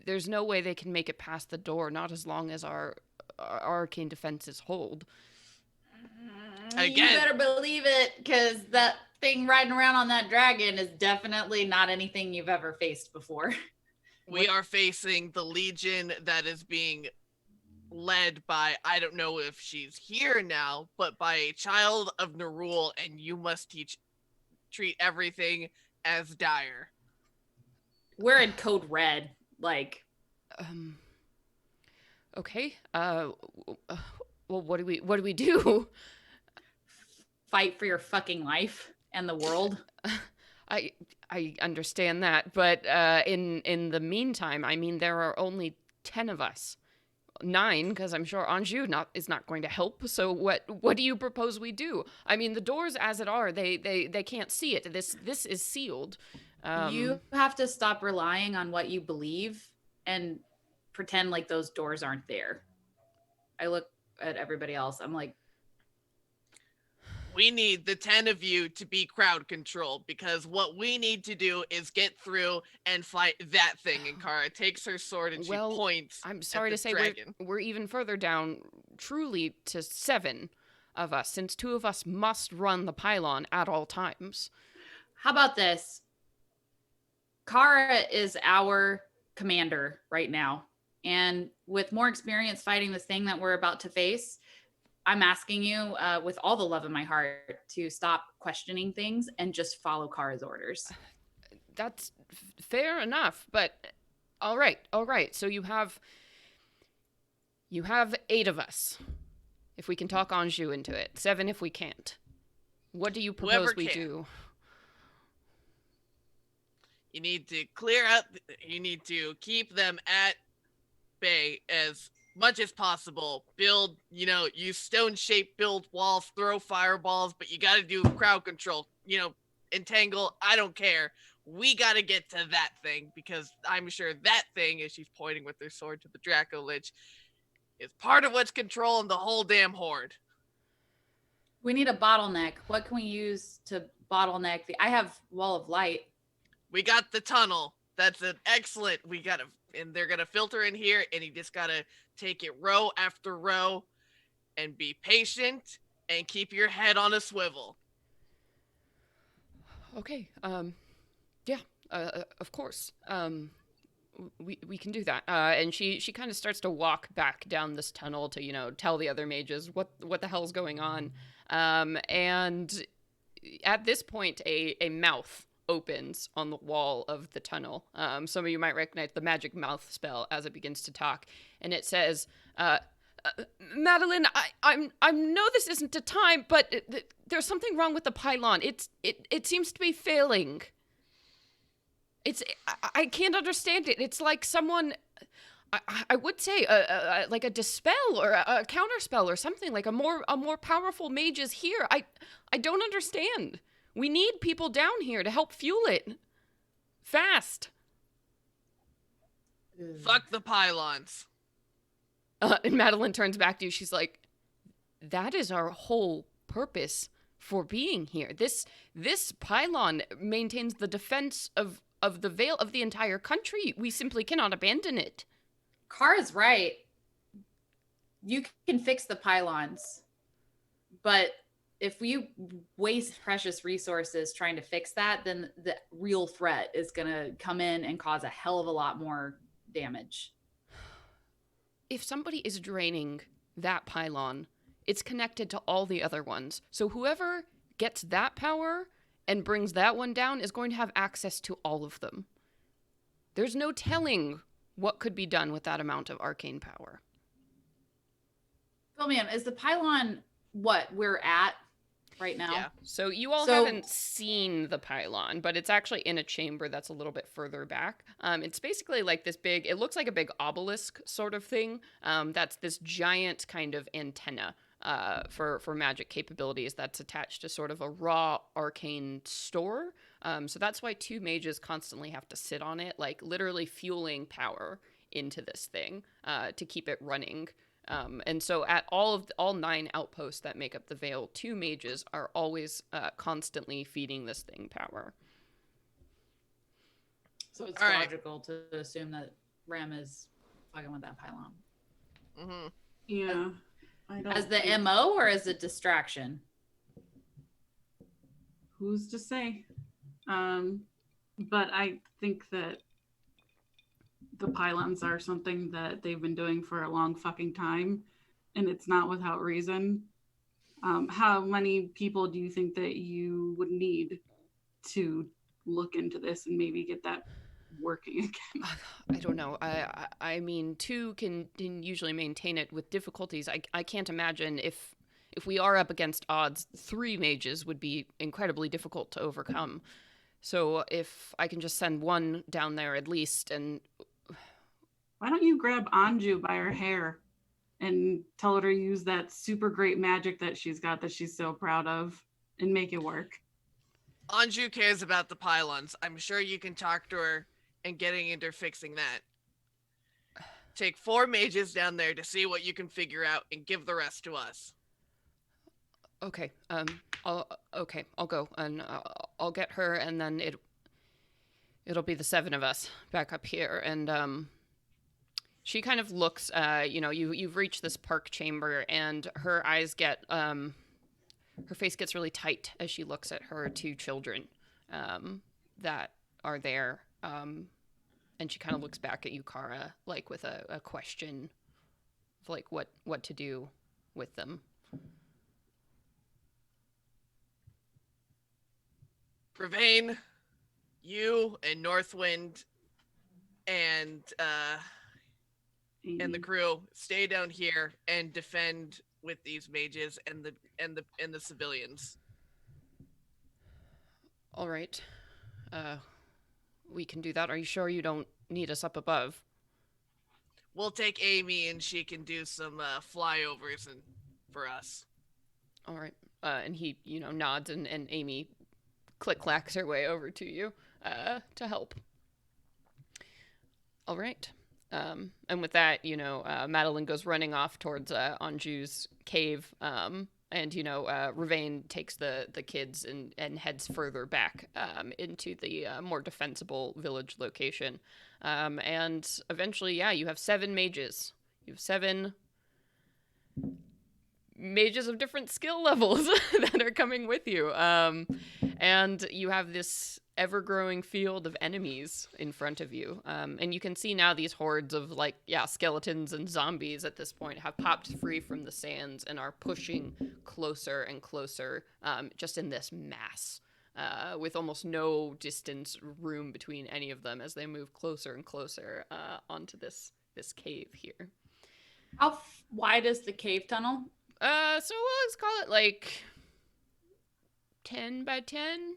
[SPEAKER 1] there's no way they can make it past the door, not as long as our arcane defenses hold.
[SPEAKER 5] Again.
[SPEAKER 3] You better believe it, because that thing riding around on that dragon is definitely not anything you've ever faced before.
[SPEAKER 5] We are facing the Legion that is being led by, I don't know if she's here now, but by a child of Nerul, and you must treat everything as dire.
[SPEAKER 3] We're in code red. Like,
[SPEAKER 1] okay. Well, what do we do?
[SPEAKER 3] Fight for your fucking life and the world.
[SPEAKER 1] I understand that, but in the meantime, I mean, there are only 10 of us. 9, because I'm sure Anjou is not going to help. So what do you propose we do? I mean, the doors as it are, they can't see it. This is sealed.
[SPEAKER 3] You have to stop relying on what you believe and pretend like those doors aren't there. I look at everybody else. I'm like,
[SPEAKER 5] we need the 10 of you to be crowd control, because what we need to do is get through and fight that thing. And Kara takes her sword and she points.
[SPEAKER 1] I'm sorry
[SPEAKER 5] at
[SPEAKER 1] to
[SPEAKER 5] this
[SPEAKER 1] say
[SPEAKER 5] dragon.
[SPEAKER 1] we're even further down, truly to 7 of us, since 2 of us must run the pylon at all times.
[SPEAKER 3] how about this? Kara is our commander right now. And with more experience fighting this thing that we're about to face, I'm asking you with all the love in my heart to stop questioning things and just follow Kara's orders.
[SPEAKER 1] That's fair enough, but all right. So you have 8 of us. If we can talk Anjou into it. 7 if we can't. What do you propose
[SPEAKER 5] Whoever
[SPEAKER 1] we
[SPEAKER 5] can.
[SPEAKER 1] do?
[SPEAKER 5] You need to clear out, you need to keep them at bay as much as possible. Build, use stone-shaped build walls, throw fireballs, but you got to do crowd control. Entangle, I don't care. We got to get to that thing, because I'm sure that thing, as she's pointing with her sword to the Draco Lich, is part of what's controlling the whole damn horde.
[SPEAKER 3] We need a bottleneck. What can we use to bottleneck I have Wall of Light.
[SPEAKER 5] We got the tunnel. That's an excellent. And they're gonna filter in here, and you just gotta take it row after row, and be patient, and keep your head on a swivel.
[SPEAKER 1] Okay. Yeah. Of course. We can do that. And she kind of starts to walk back down this tunnel to tell the other mages what the hell's going on. And at this point, a mouth opens on the wall of the tunnel. Some of you might recognize the magic mouth spell as it begins to talk, and it says, "Madeline, I know this isn't a time, but there's something wrong with the pylon. It seems to be failing. I can't understand it. It's like someone." I would say like a dispel or a counterspell or something, like a more powerful mage is here. I don't understand. We need people down here to help fuel it. Fast.
[SPEAKER 5] Fuck the pylons.
[SPEAKER 1] And Madeline turns back to you. She's like, that is our whole purpose for being here. This pylon maintains the defense of the Vale, of the entire country. We simply cannot abandon it.
[SPEAKER 3] Kara's right. You can fix the pylons, but if we waste precious resources trying to fix that, then the real threat is going to come in and cause a hell of a lot more damage.
[SPEAKER 1] If somebody is draining that pylon, it's connected to all the other ones. So whoever gets that power and brings that one down is going to have access to all of them. There's no telling what could be done with that amount of arcane power.
[SPEAKER 3] Phil, man, is the pylon what we're at right now?
[SPEAKER 5] Yeah.
[SPEAKER 1] So you all haven't seen the pylon, but it's actually in a chamber that's a little bit further back. It's basically like this big, it looks like a big obelisk sort of thing. That's this giant kind of antenna for magic capabilities that's attached to sort of a raw arcane store. So that's why 2 mages constantly have to sit on it, like literally fueling power into this thing to keep it running. And so at all 9 outposts that make up the Vale, 2 mages are always constantly feeding this thing power.
[SPEAKER 3] So it's
[SPEAKER 5] All right.
[SPEAKER 3] logical to assume that Rem is fucking with that pylon.
[SPEAKER 5] Mm-hmm.
[SPEAKER 4] Yeah. I don't
[SPEAKER 3] As the
[SPEAKER 4] think-
[SPEAKER 3] MO or as a distraction?
[SPEAKER 4] Who's to say? But I think that the pylons are something that they've been doing for a long fucking time, and it's not without reason. How many people do you think that you would need to look into this and maybe get that working again?
[SPEAKER 1] I don't know. I mean, 2 can usually maintain it with difficulties. I can't imagine if we are up against odds, 3 mages would be incredibly difficult to overcome. So if I can just send 1 down there at least, and
[SPEAKER 4] Why don't you grab Anjou by her hair and tell her to use that super great magic that she's got that she's so proud of and make it work?
[SPEAKER 5] Anjou cares about the pylons. I'm sure you can talk to her and getting into fixing that. Take 4 mages down there to see what you can figure out and give the rest to us.
[SPEAKER 1] Okay. I'll go and I'll get her, and then it'll be the 7 of us back up here. And she kind of looks. You've reached this park chamber, and her eyes get her face gets really tight as she looks at her 2 children that are there. And she kind of looks back at you, Kara, like with a question of like what to do with them.
[SPEAKER 5] Ravain, you and Northwind and the crew stay down here and defend with these mages and the civilians.
[SPEAKER 1] All right. We can do that. Are you sure you don't need us up above?
[SPEAKER 5] We'll take Amy and she can do some flyovers for us.
[SPEAKER 1] All right. And he, nods, and Amy click-clacks her way over to you to help. All right. And with that, Madeline goes running off towards Anju's cave. And, Ravain takes the kids and heads further back into the more defensible village location. And eventually, you have 7 mages. You have 7 mages of different skill levels that are coming with you. And you have this ever-growing field of enemies in front of you. And you can see now these hordes of, skeletons and zombies at this point have popped free from the sands and are pushing closer and closer, just in this mass, with almost no distance room between any of them as they move closer and closer onto this cave here.
[SPEAKER 3] How wide is the cave tunnel?
[SPEAKER 1] So let's call it 10 by 10.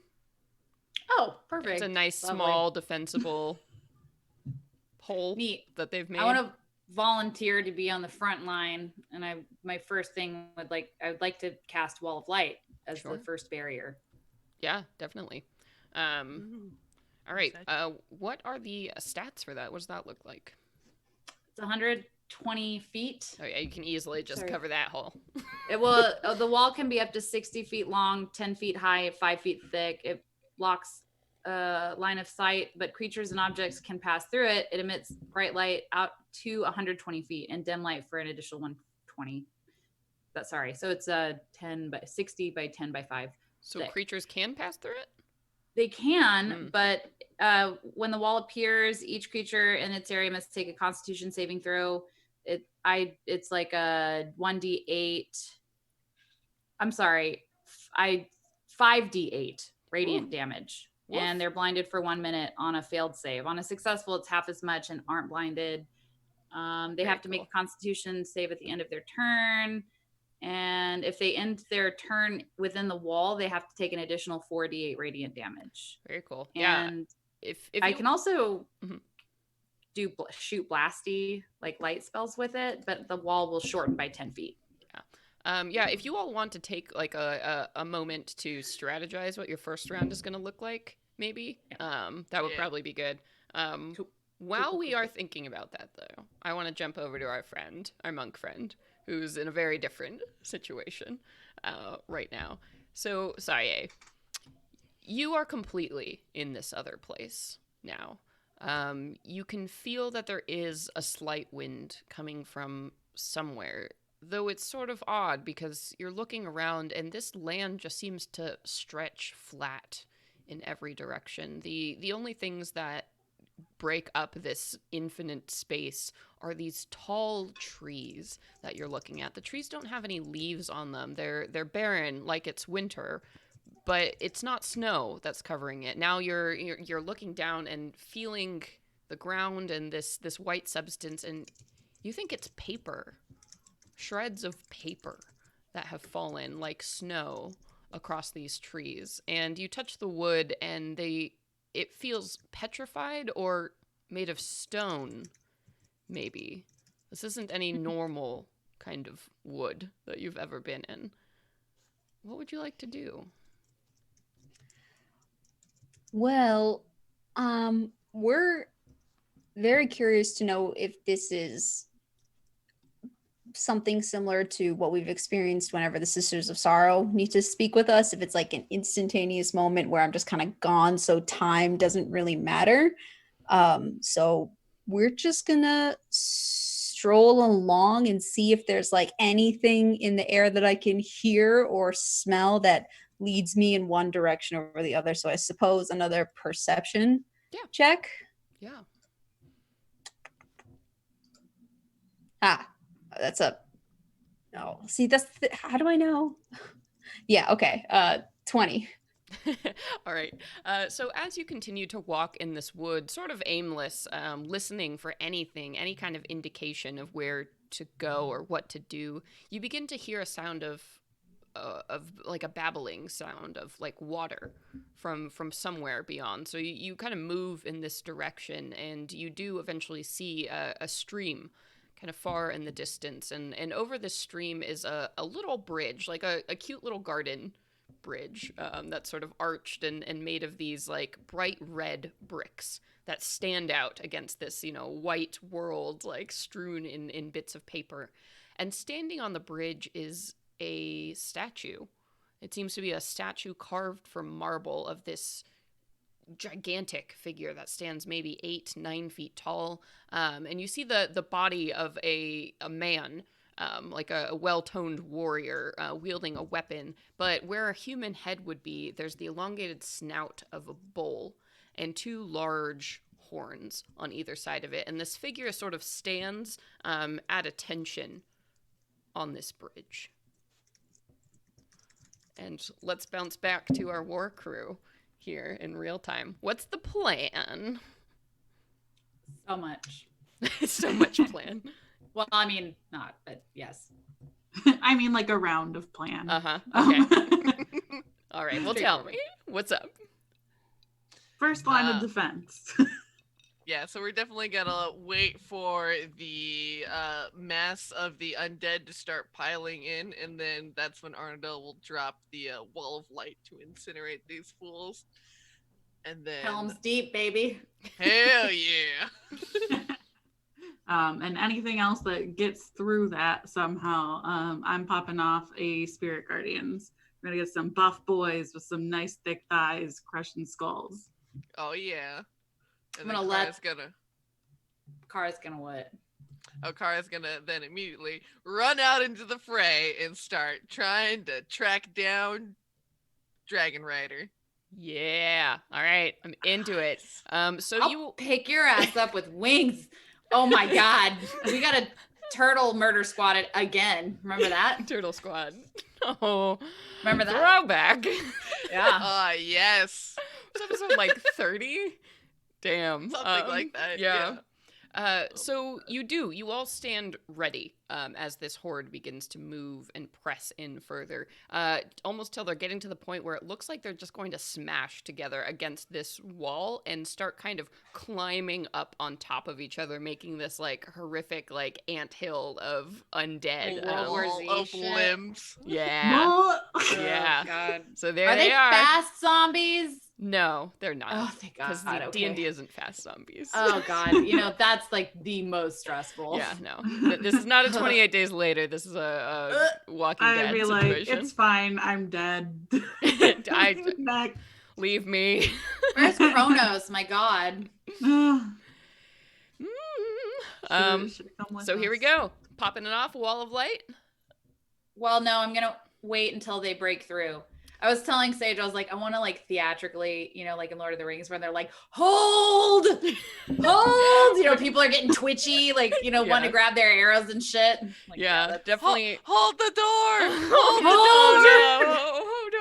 [SPEAKER 3] Oh, perfect.
[SPEAKER 1] It's a nice,
[SPEAKER 3] Lovely.
[SPEAKER 1] small, defensible hole
[SPEAKER 3] Neat.
[SPEAKER 1] that they've made.
[SPEAKER 3] I want to volunteer to be on the front line, and my first thing I would like to cast Wall of Light as
[SPEAKER 1] Sure.
[SPEAKER 3] the first barrier.
[SPEAKER 1] Yeah, definitely. All right. What are the stats for that? What does that look like?
[SPEAKER 3] It's 120 feet.
[SPEAKER 1] Oh yeah, you can easily just
[SPEAKER 3] Sorry.
[SPEAKER 1] cover that hole.
[SPEAKER 3] It will. The wall can be up to 60 feet long, 10 feet high, 5 feet thick. It blocks line of sight, but creatures and objects can pass through it. It emits bright light out to 120 feet and dim light for an additional 120. So it's 10 by 60 by 10 by 5.
[SPEAKER 1] So
[SPEAKER 3] thick.
[SPEAKER 1] creatures can pass through it?
[SPEAKER 3] They can, but when the wall appears, each creature in its area must take a Constitution saving throw. It's like a 1d8. I'm sorry, 5d8 radiant damage.
[SPEAKER 1] Woof.
[SPEAKER 3] And they're blinded for 1 minute on a failed save. On a successful, it's half as much and aren't blinded. They have to make a Constitution save at the end of their turn. And if they end their turn within the wall, they have to take an additional 4d8 radiant damage.
[SPEAKER 1] Very cool.
[SPEAKER 3] And
[SPEAKER 1] if
[SPEAKER 3] I can also
[SPEAKER 1] Mhm.
[SPEAKER 3] do shoot blasty, light spells with it, but the wall will shorten by 10 feet.
[SPEAKER 1] If you all want to take a moment to strategize what your first round is going to look like, maybe, that would probably be good. While we are thinking about that, though, I want to jump over to our monk friend, who's in a very different situation right now. So, Sawyeh, you are completely in this other place now. You can feel that there is a slight wind coming from somewhere, though it's sort of odd because you're looking around and this land just seems to stretch flat in every direction. The only things that break up this infinite space are these tall trees that you're looking at. The trees don't have any leaves on them. They're barren, like it's winter, but it's not snow that's covering it. Now you're looking down and feeling the ground and this white substance, and you think it's paper. Shreds of paper that have fallen like snow across these trees. And you touch the wood and it feels petrified or made of stone, maybe. This isn't any normal kind of wood that you've ever been in. What would you like to do?
[SPEAKER 2] Well, we're very curious to know if this is something similar to what we've experienced whenever the Sisters of Sorrow need to speak with us. If it's like an instantaneous moment where I'm just kind of gone, so time doesn't really matter. So we're just gonna stroll along and see if there's like anything in the air that I can hear or smell that leads me in one direction or the other. So I suppose another perception check.
[SPEAKER 1] Yeah.
[SPEAKER 2] That's a no. See, how do I know? Yeah, okay. 20.
[SPEAKER 1] All right. So as you continue to walk in this wood, sort of aimless, listening for anything, any kind of indication of where to go or what to do, you begin to hear a sound of like a babbling sound of like water from somewhere beyond. So you kind of move in this direction, and you do eventually see a stream kind of far in the distance, and over this stream is a little bridge, like a cute little garden bridge that's sort of arched and made of these like bright red bricks that stand out against this, white world, like strewn in bits of paper. And standing on the bridge is a statue. It seems to be a statue carved from marble of this gigantic figure that stands maybe 8-9 feet tall, and you see the body of a man, like a well-toned warrior wielding a weapon, but where a human head would be, there's the elongated snout of a bull and 2 large horns on either side of it, and this figure sort of stands at attention on this bridge. And let's bounce back to our war crew here in real time. What's the plan?
[SPEAKER 3] So much.
[SPEAKER 1] So much plan.
[SPEAKER 3] Well, I mean, not, but yes.
[SPEAKER 4] I mean, like a round of plan.
[SPEAKER 1] Okay. All right. Well, tell me. What's up?
[SPEAKER 4] First line of defense.
[SPEAKER 5] Yeah, so we're definitely gonna wait for the mass of the undead to start piling in, and then that's when Arnadel will drop the wall of light to incinerate these fools. And then
[SPEAKER 3] Helm's Deep, baby.
[SPEAKER 5] hell yeah.
[SPEAKER 4] And anything else that gets through that somehow, I'm popping off a Spirit Guardians. We're gonna get some buff boys with some nice thick thighs crushing skulls.
[SPEAKER 5] Oh yeah. And
[SPEAKER 3] I'm
[SPEAKER 5] then
[SPEAKER 3] gonna
[SPEAKER 5] Kara's
[SPEAKER 3] Kara's gonna what?
[SPEAKER 5] Kara's gonna then immediately run out into the fray and start trying to track down Dragon Rider.
[SPEAKER 1] Yeah. All right. I'm into it. So
[SPEAKER 3] I'll pick your ass up with wings. Oh my god. We got a turtle murder squad again. Remember that?
[SPEAKER 1] Turtle Squad. Oh.
[SPEAKER 3] Remember that?
[SPEAKER 1] Throwback.
[SPEAKER 3] Yeah.
[SPEAKER 5] Yes.
[SPEAKER 1] Was episode like 30? Damn.
[SPEAKER 5] Something like that.
[SPEAKER 1] Yeah. So you all stand ready as this horde begins to move and press in further, almost till they're getting to the point where it looks like they're just going to smash together against this wall and start kind of climbing up on top of each other, making this like horrific like anthill of undead.
[SPEAKER 3] World War Z
[SPEAKER 5] Of
[SPEAKER 3] shit.
[SPEAKER 5] limbs.
[SPEAKER 1] Yeah.
[SPEAKER 3] Oh,
[SPEAKER 1] Yeah.
[SPEAKER 3] God.
[SPEAKER 1] So there
[SPEAKER 3] Are they
[SPEAKER 1] are.
[SPEAKER 3] fast zombies?
[SPEAKER 1] No, they're not.
[SPEAKER 3] Oh, thank God.
[SPEAKER 1] Because
[SPEAKER 3] Okay.
[SPEAKER 1] D&D isn't fast zombies.
[SPEAKER 3] Oh God, that's like the most stressful.
[SPEAKER 1] Yeah, no. This is not a 28 Days Later. This is a Walking
[SPEAKER 4] I'd
[SPEAKER 1] Dead
[SPEAKER 4] be like,
[SPEAKER 1] situation.
[SPEAKER 4] it's fine, I'm dead. Next.
[SPEAKER 1] Leave me.
[SPEAKER 3] Where's Kronos? My God.
[SPEAKER 4] Should've come with
[SPEAKER 1] So here we
[SPEAKER 4] us.
[SPEAKER 1] go. Popping it off, wall of light.
[SPEAKER 3] Well, no, I'm gonna wait until they break through. I was telling Sage, I was like, I want to like theatrically, like in Lord of the Rings, when they're like, hold, people are getting twitchy, like, want to grab their arrows and shit. Like,
[SPEAKER 1] Yeah, definitely.
[SPEAKER 5] Hold the door.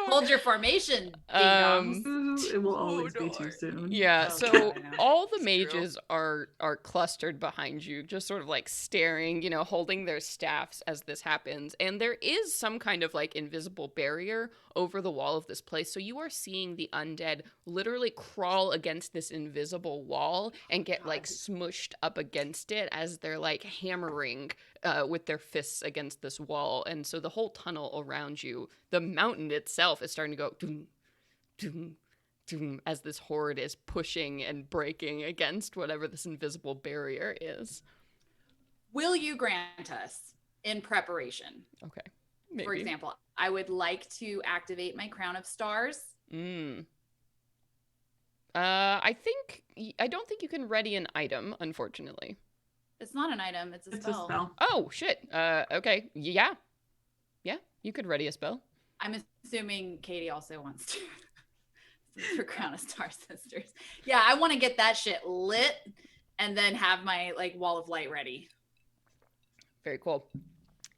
[SPEAKER 3] Hold your formation. ding-dongs.
[SPEAKER 4] It will always be too soon.
[SPEAKER 1] Yeah,
[SPEAKER 3] Oh,
[SPEAKER 1] so
[SPEAKER 3] God, I know.
[SPEAKER 1] all the
[SPEAKER 5] It's true.
[SPEAKER 1] mages are clustered behind you, just sort of like staring, holding their staffs as this happens. And there is some kind of like invisible barrier over the wall of this place. So you are seeing the undead literally crawl against this invisible wall and get like smushed up against it as they're like hammering with their fists against this wall. And so the whole tunnel around you, the mountain itself is starting to go doom, doom, as this horde is pushing and breaking against whatever this invisible barrier is.
[SPEAKER 3] Will you grant us in preparation?
[SPEAKER 1] Okay. Maybe.
[SPEAKER 3] For example, I would like to activate my Crown of Stars.
[SPEAKER 1] I don't think you can ready an item, unfortunately.
[SPEAKER 3] It's not an item, it's a
[SPEAKER 4] It's a
[SPEAKER 3] spell.
[SPEAKER 4] spell.
[SPEAKER 1] Oh, shit. Okay. Yeah. Yeah, you could ready a spell.
[SPEAKER 3] I'm assuming Katie also wants to. Since we're Crown of Star Sisters. Yeah, I want to get that shit lit and then have my like wall of light ready.
[SPEAKER 1] Very cool.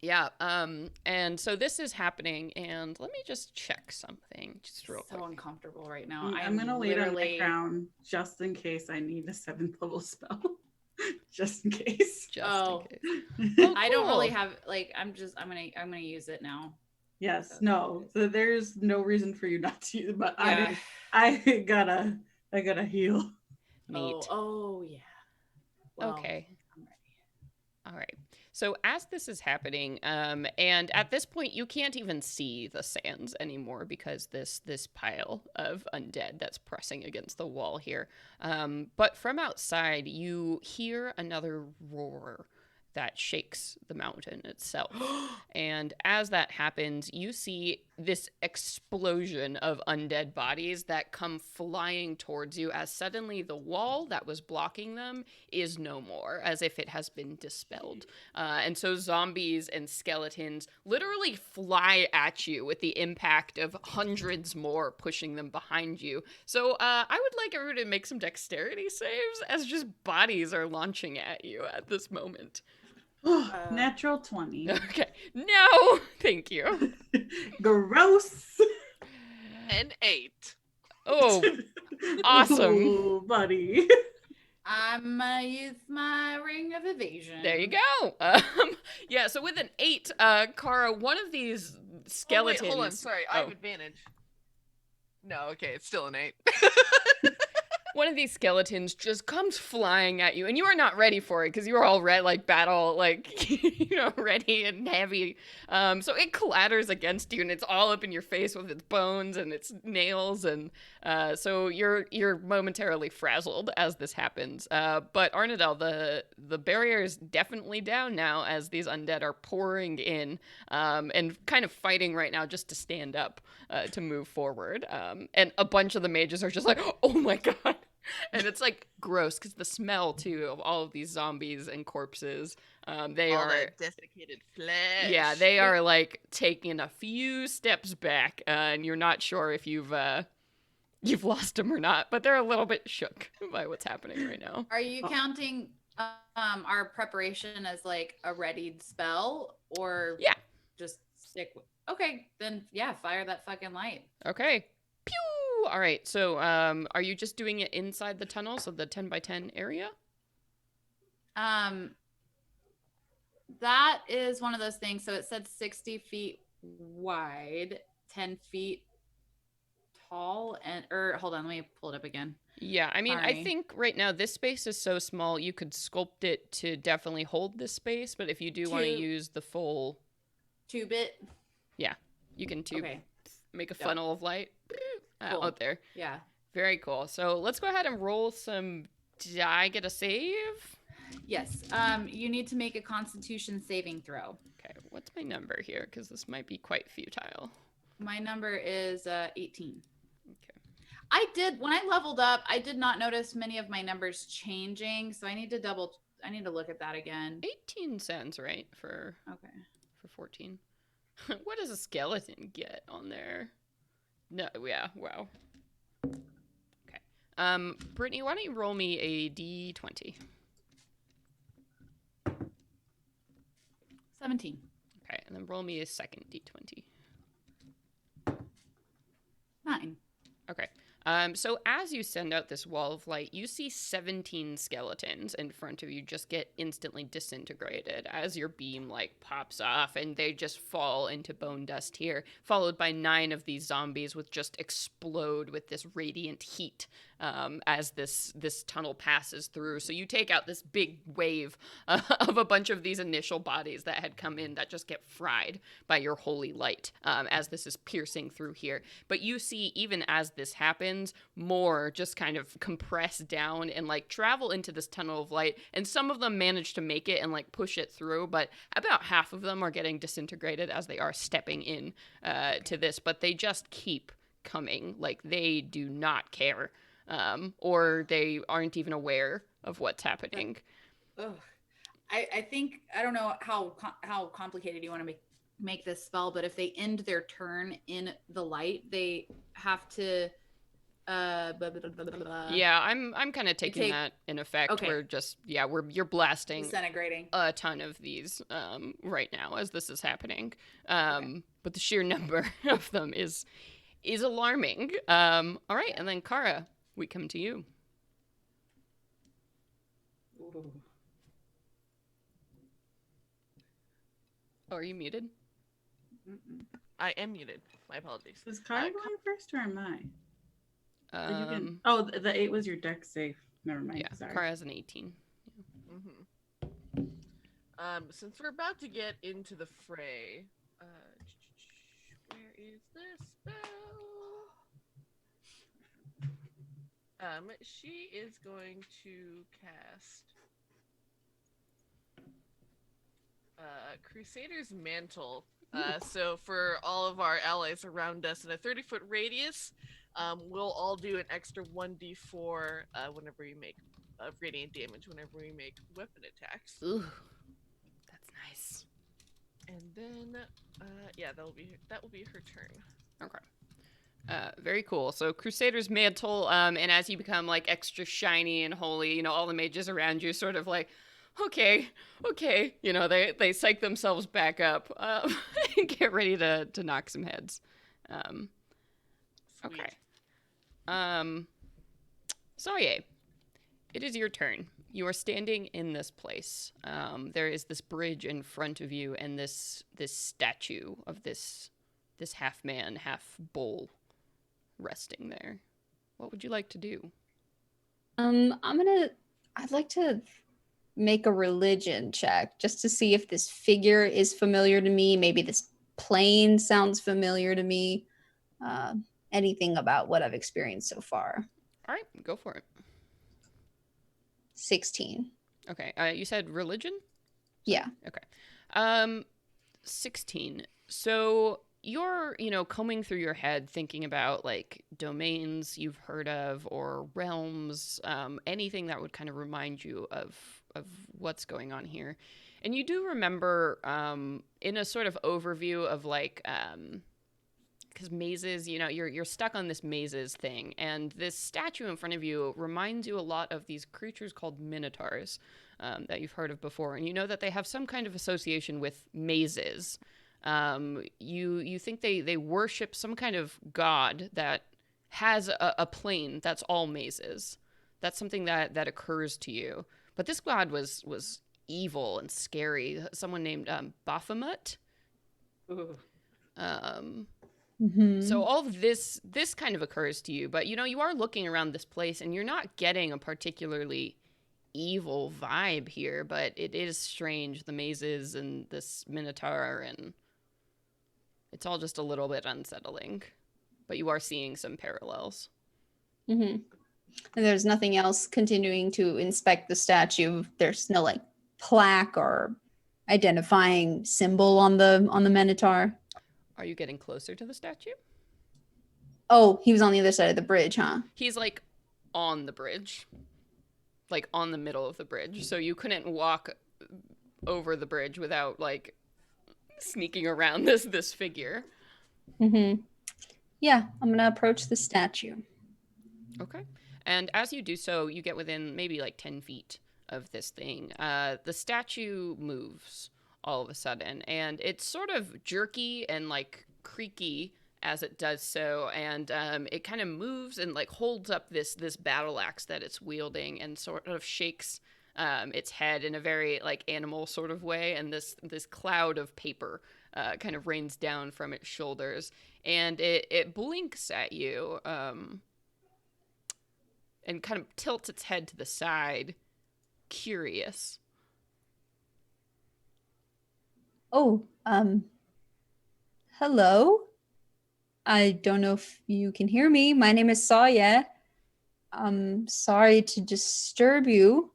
[SPEAKER 1] Yeah, and so this is happening, and let me just check something just real quick.
[SPEAKER 3] So uncomfortable right now.
[SPEAKER 4] I'm gonna wait on my crown just in case I need a 7th level spell. Just in case.
[SPEAKER 1] Just in case.
[SPEAKER 3] Oh, I don't
[SPEAKER 1] cool.
[SPEAKER 3] really have like I'm gonna use it now.
[SPEAKER 4] Yes, no. So there's no reason for you not to, but
[SPEAKER 3] Yeah.
[SPEAKER 4] I gotta heal.
[SPEAKER 1] Neat.
[SPEAKER 3] Oh yeah. Well,
[SPEAKER 1] Okay.
[SPEAKER 3] I'm ready.
[SPEAKER 1] All right. So as this is happening, and at this point you can't even see the sands anymore because this pile of undead that's pressing against the wall here. But from outside you hear another roar that shakes the mountain itself. And as that happens, you see this explosion of undead bodies that come flying towards you as suddenly the wall that was blocking them is no more, as if it has been dispelled. And so zombies and skeletons literally fly at you with the impact of hundreds more pushing them behind you. So I would like everyone to make some dexterity saves as just bodies are launching at you at this moment.
[SPEAKER 4] Natural 20.
[SPEAKER 1] Okay. No, thank you.
[SPEAKER 4] Gross.
[SPEAKER 5] An 8.
[SPEAKER 1] Oh, awesome.
[SPEAKER 4] Ooh, buddy.
[SPEAKER 3] I'm gonna use my ring of evasion.
[SPEAKER 1] There you go. Yeah, so with an 8, Kara, one of these skeletons.
[SPEAKER 5] Oh, wait, hold on. Sorry, I have advantage. No, okay, it's still an 8.
[SPEAKER 1] One of these skeletons just comes flying at you, and you are not ready for it because you are all battle, ready and heavy. So it clatters against you, and it's all up in your face with its bones and its nails, and so you're momentarily frazzled as this happens. But Arnadel, the barrier is definitely down now as these undead are pouring in and kind of fighting right now just to stand up to move forward. And a bunch of the mages are just like, oh my god. And it's like gross because the smell too of all of these zombies and corpses. They
[SPEAKER 5] All
[SPEAKER 1] are
[SPEAKER 5] that desiccated flesh.
[SPEAKER 1] Yeah, they are like taking a few steps back, and you're not sure if you've lost them or not, but they're a little bit shook by what's happening right now.
[SPEAKER 3] Are you counting our preparation as like a readied spell or
[SPEAKER 1] Yeah.
[SPEAKER 3] just stick with okay, then yeah, fire that fucking light.
[SPEAKER 1] Okay. Pew! All right. So, are you just doing it inside the tunnel, so the 10 by 10 area?
[SPEAKER 3] That is one of those things. So it said 60 feet wide, 10 feet tall, hold on, let me pull it up again.
[SPEAKER 1] Yeah, I mean, I
[SPEAKER 3] Sorry.
[SPEAKER 1] think right now this space is so small, you could sculpt it to definitely hold this space, but if you do want to
[SPEAKER 3] Two-
[SPEAKER 1] use the full,
[SPEAKER 3] 2-bit.
[SPEAKER 1] you can tube,
[SPEAKER 3] Okay.
[SPEAKER 1] make a funnel of light
[SPEAKER 3] Cool.
[SPEAKER 1] out there.
[SPEAKER 3] Yeah.
[SPEAKER 1] Very cool. So let's go ahead and roll some. Did I get a save?
[SPEAKER 3] Yes. You need to make a Constitution saving throw.
[SPEAKER 1] Okay, what's my number here? Because this might be quite futile.
[SPEAKER 3] My number is 18.
[SPEAKER 1] Okay.
[SPEAKER 3] When I leveled up, I did not notice many of my numbers changing, so I need to look at that again.
[SPEAKER 1] 18 sounds right for
[SPEAKER 3] Okay.
[SPEAKER 1] 14. What does a skeleton get on there? No, yeah, wow. Okay. Brittany, why don't you roll me a d20?
[SPEAKER 3] 17.
[SPEAKER 1] Okay, and then roll me a second d20.
[SPEAKER 3] 9.
[SPEAKER 1] Okay. So as you send out this wall of light, you see 17 skeletons in front of you just get instantly disintegrated as your beam pops off, and they just fall into bone dust here, followed by 9 of these zombies which just explode with this radiant heat as this tunnel passes through. So you take out this big wave of a bunch of these initial bodies that had come in that just get fried by your holy light as this is piercing through here. But you see, even as this happens, more just kind of compress down and like travel into this tunnel of light. And some of them manage to make it and like push it through, but about half of them are getting disintegrated as they are stepping in to this. But they just keep coming. Like, they do not care. Or they aren't even aware of what's happening.
[SPEAKER 3] Ugh. I think, I don't know how complicated you want to make this spell, but if they end their turn in the light, they have to
[SPEAKER 1] Yeah, I'm kind of taking that in effect.
[SPEAKER 3] Okay.
[SPEAKER 1] We're just you're blasting
[SPEAKER 3] disintegrating
[SPEAKER 1] a ton of these right now as this is happening. But the sheer number of them is alarming. All right, and then Kara, we come to you.
[SPEAKER 4] Ooh.
[SPEAKER 1] Oh, are you muted?
[SPEAKER 4] Mm-mm.
[SPEAKER 5] I am muted. My apologies.
[SPEAKER 4] Is Kara going first or am I? Or you
[SPEAKER 1] Um,
[SPEAKER 4] can... Oh, the 8 was your dex save. Never mind.
[SPEAKER 1] yeah,
[SPEAKER 4] Sorry.
[SPEAKER 1] Kara has an 18.
[SPEAKER 5] Since we're about to get into the fray, where is this spell? She is going to cast Crusader's Mantle. So for all of our allies around us in a 30-foot radius, we'll all do an extra 1d4 whenever we make radiant damage, whenever we make weapon attacks.
[SPEAKER 1] Ooh, that's nice.
[SPEAKER 5] And then, that will be her turn.
[SPEAKER 1] Okay. Very cool. So Crusader's Mantle, and as you become like extra shiny and holy, all the mages around you sort of like, okay, they psych themselves back up and get ready to knock some heads. Okay. Sawyeh, it is your turn. You are standing in this place. There is this bridge in front of you and this statue of this half man, half bull resting there. What would you like to do?
[SPEAKER 2] I'd like to make a religion check just to see if this figure is familiar to me. Maybe this plane sounds familiar to me. Anything about what I've experienced so far.
[SPEAKER 1] All right, go for it.
[SPEAKER 2] 16.
[SPEAKER 1] Okay, you said religion?
[SPEAKER 2] Yeah.
[SPEAKER 1] Okay. 16. So you're, combing through your head thinking about like domains you've heard of or realms, anything that would kind of remind you of what's going on here. And you do remember in a sort of overview of like because mazes, you're stuck on this mazes thing, and this statue in front of you reminds you a lot of these creatures called minotaurs that you've heard of before, and you know that they have some kind of association with mazes. You think they worship some kind of god that has a plane that's all mazes. That's something that occurs to you. But this god was evil and scary. Someone named Baphomet.
[SPEAKER 4] Ooh.
[SPEAKER 1] So all of this kind of occurs to you, but you are looking around this place and you're not getting a particularly evil vibe here, but it is strange, the mazes and this minotaur, and it's all just a little bit unsettling, but you are seeing some parallels.
[SPEAKER 2] And there's nothing else continuing to inspect the statue. There's no like plaque or identifying symbol on the minotaur.
[SPEAKER 1] Are you getting closer to the statue?
[SPEAKER 2] Oh, he was on the other side of the bridge, huh?
[SPEAKER 1] He's like on the bridge, like on the middle of the bridge. So you couldn't walk over the bridge without like sneaking around this figure.
[SPEAKER 2] Yeah, I'm gonna approach the statue.
[SPEAKER 1] Okay. And as you do so, you get within maybe like 10 feet of this thing. The statue moves all of a sudden, and it's sort of jerky and like creaky as it does so, and it kind of moves and like holds up this battle axe that it's wielding and sort of shakes its head in a very like animal sort of way, and this cloud of paper kind of rains down from its shoulders, and it blinks at you. and kind of tilts its head to the side, curious.
[SPEAKER 2] Oh, hello? I don't know if you can hear me. My name is Sawyeh. I'm sorry to disturb you.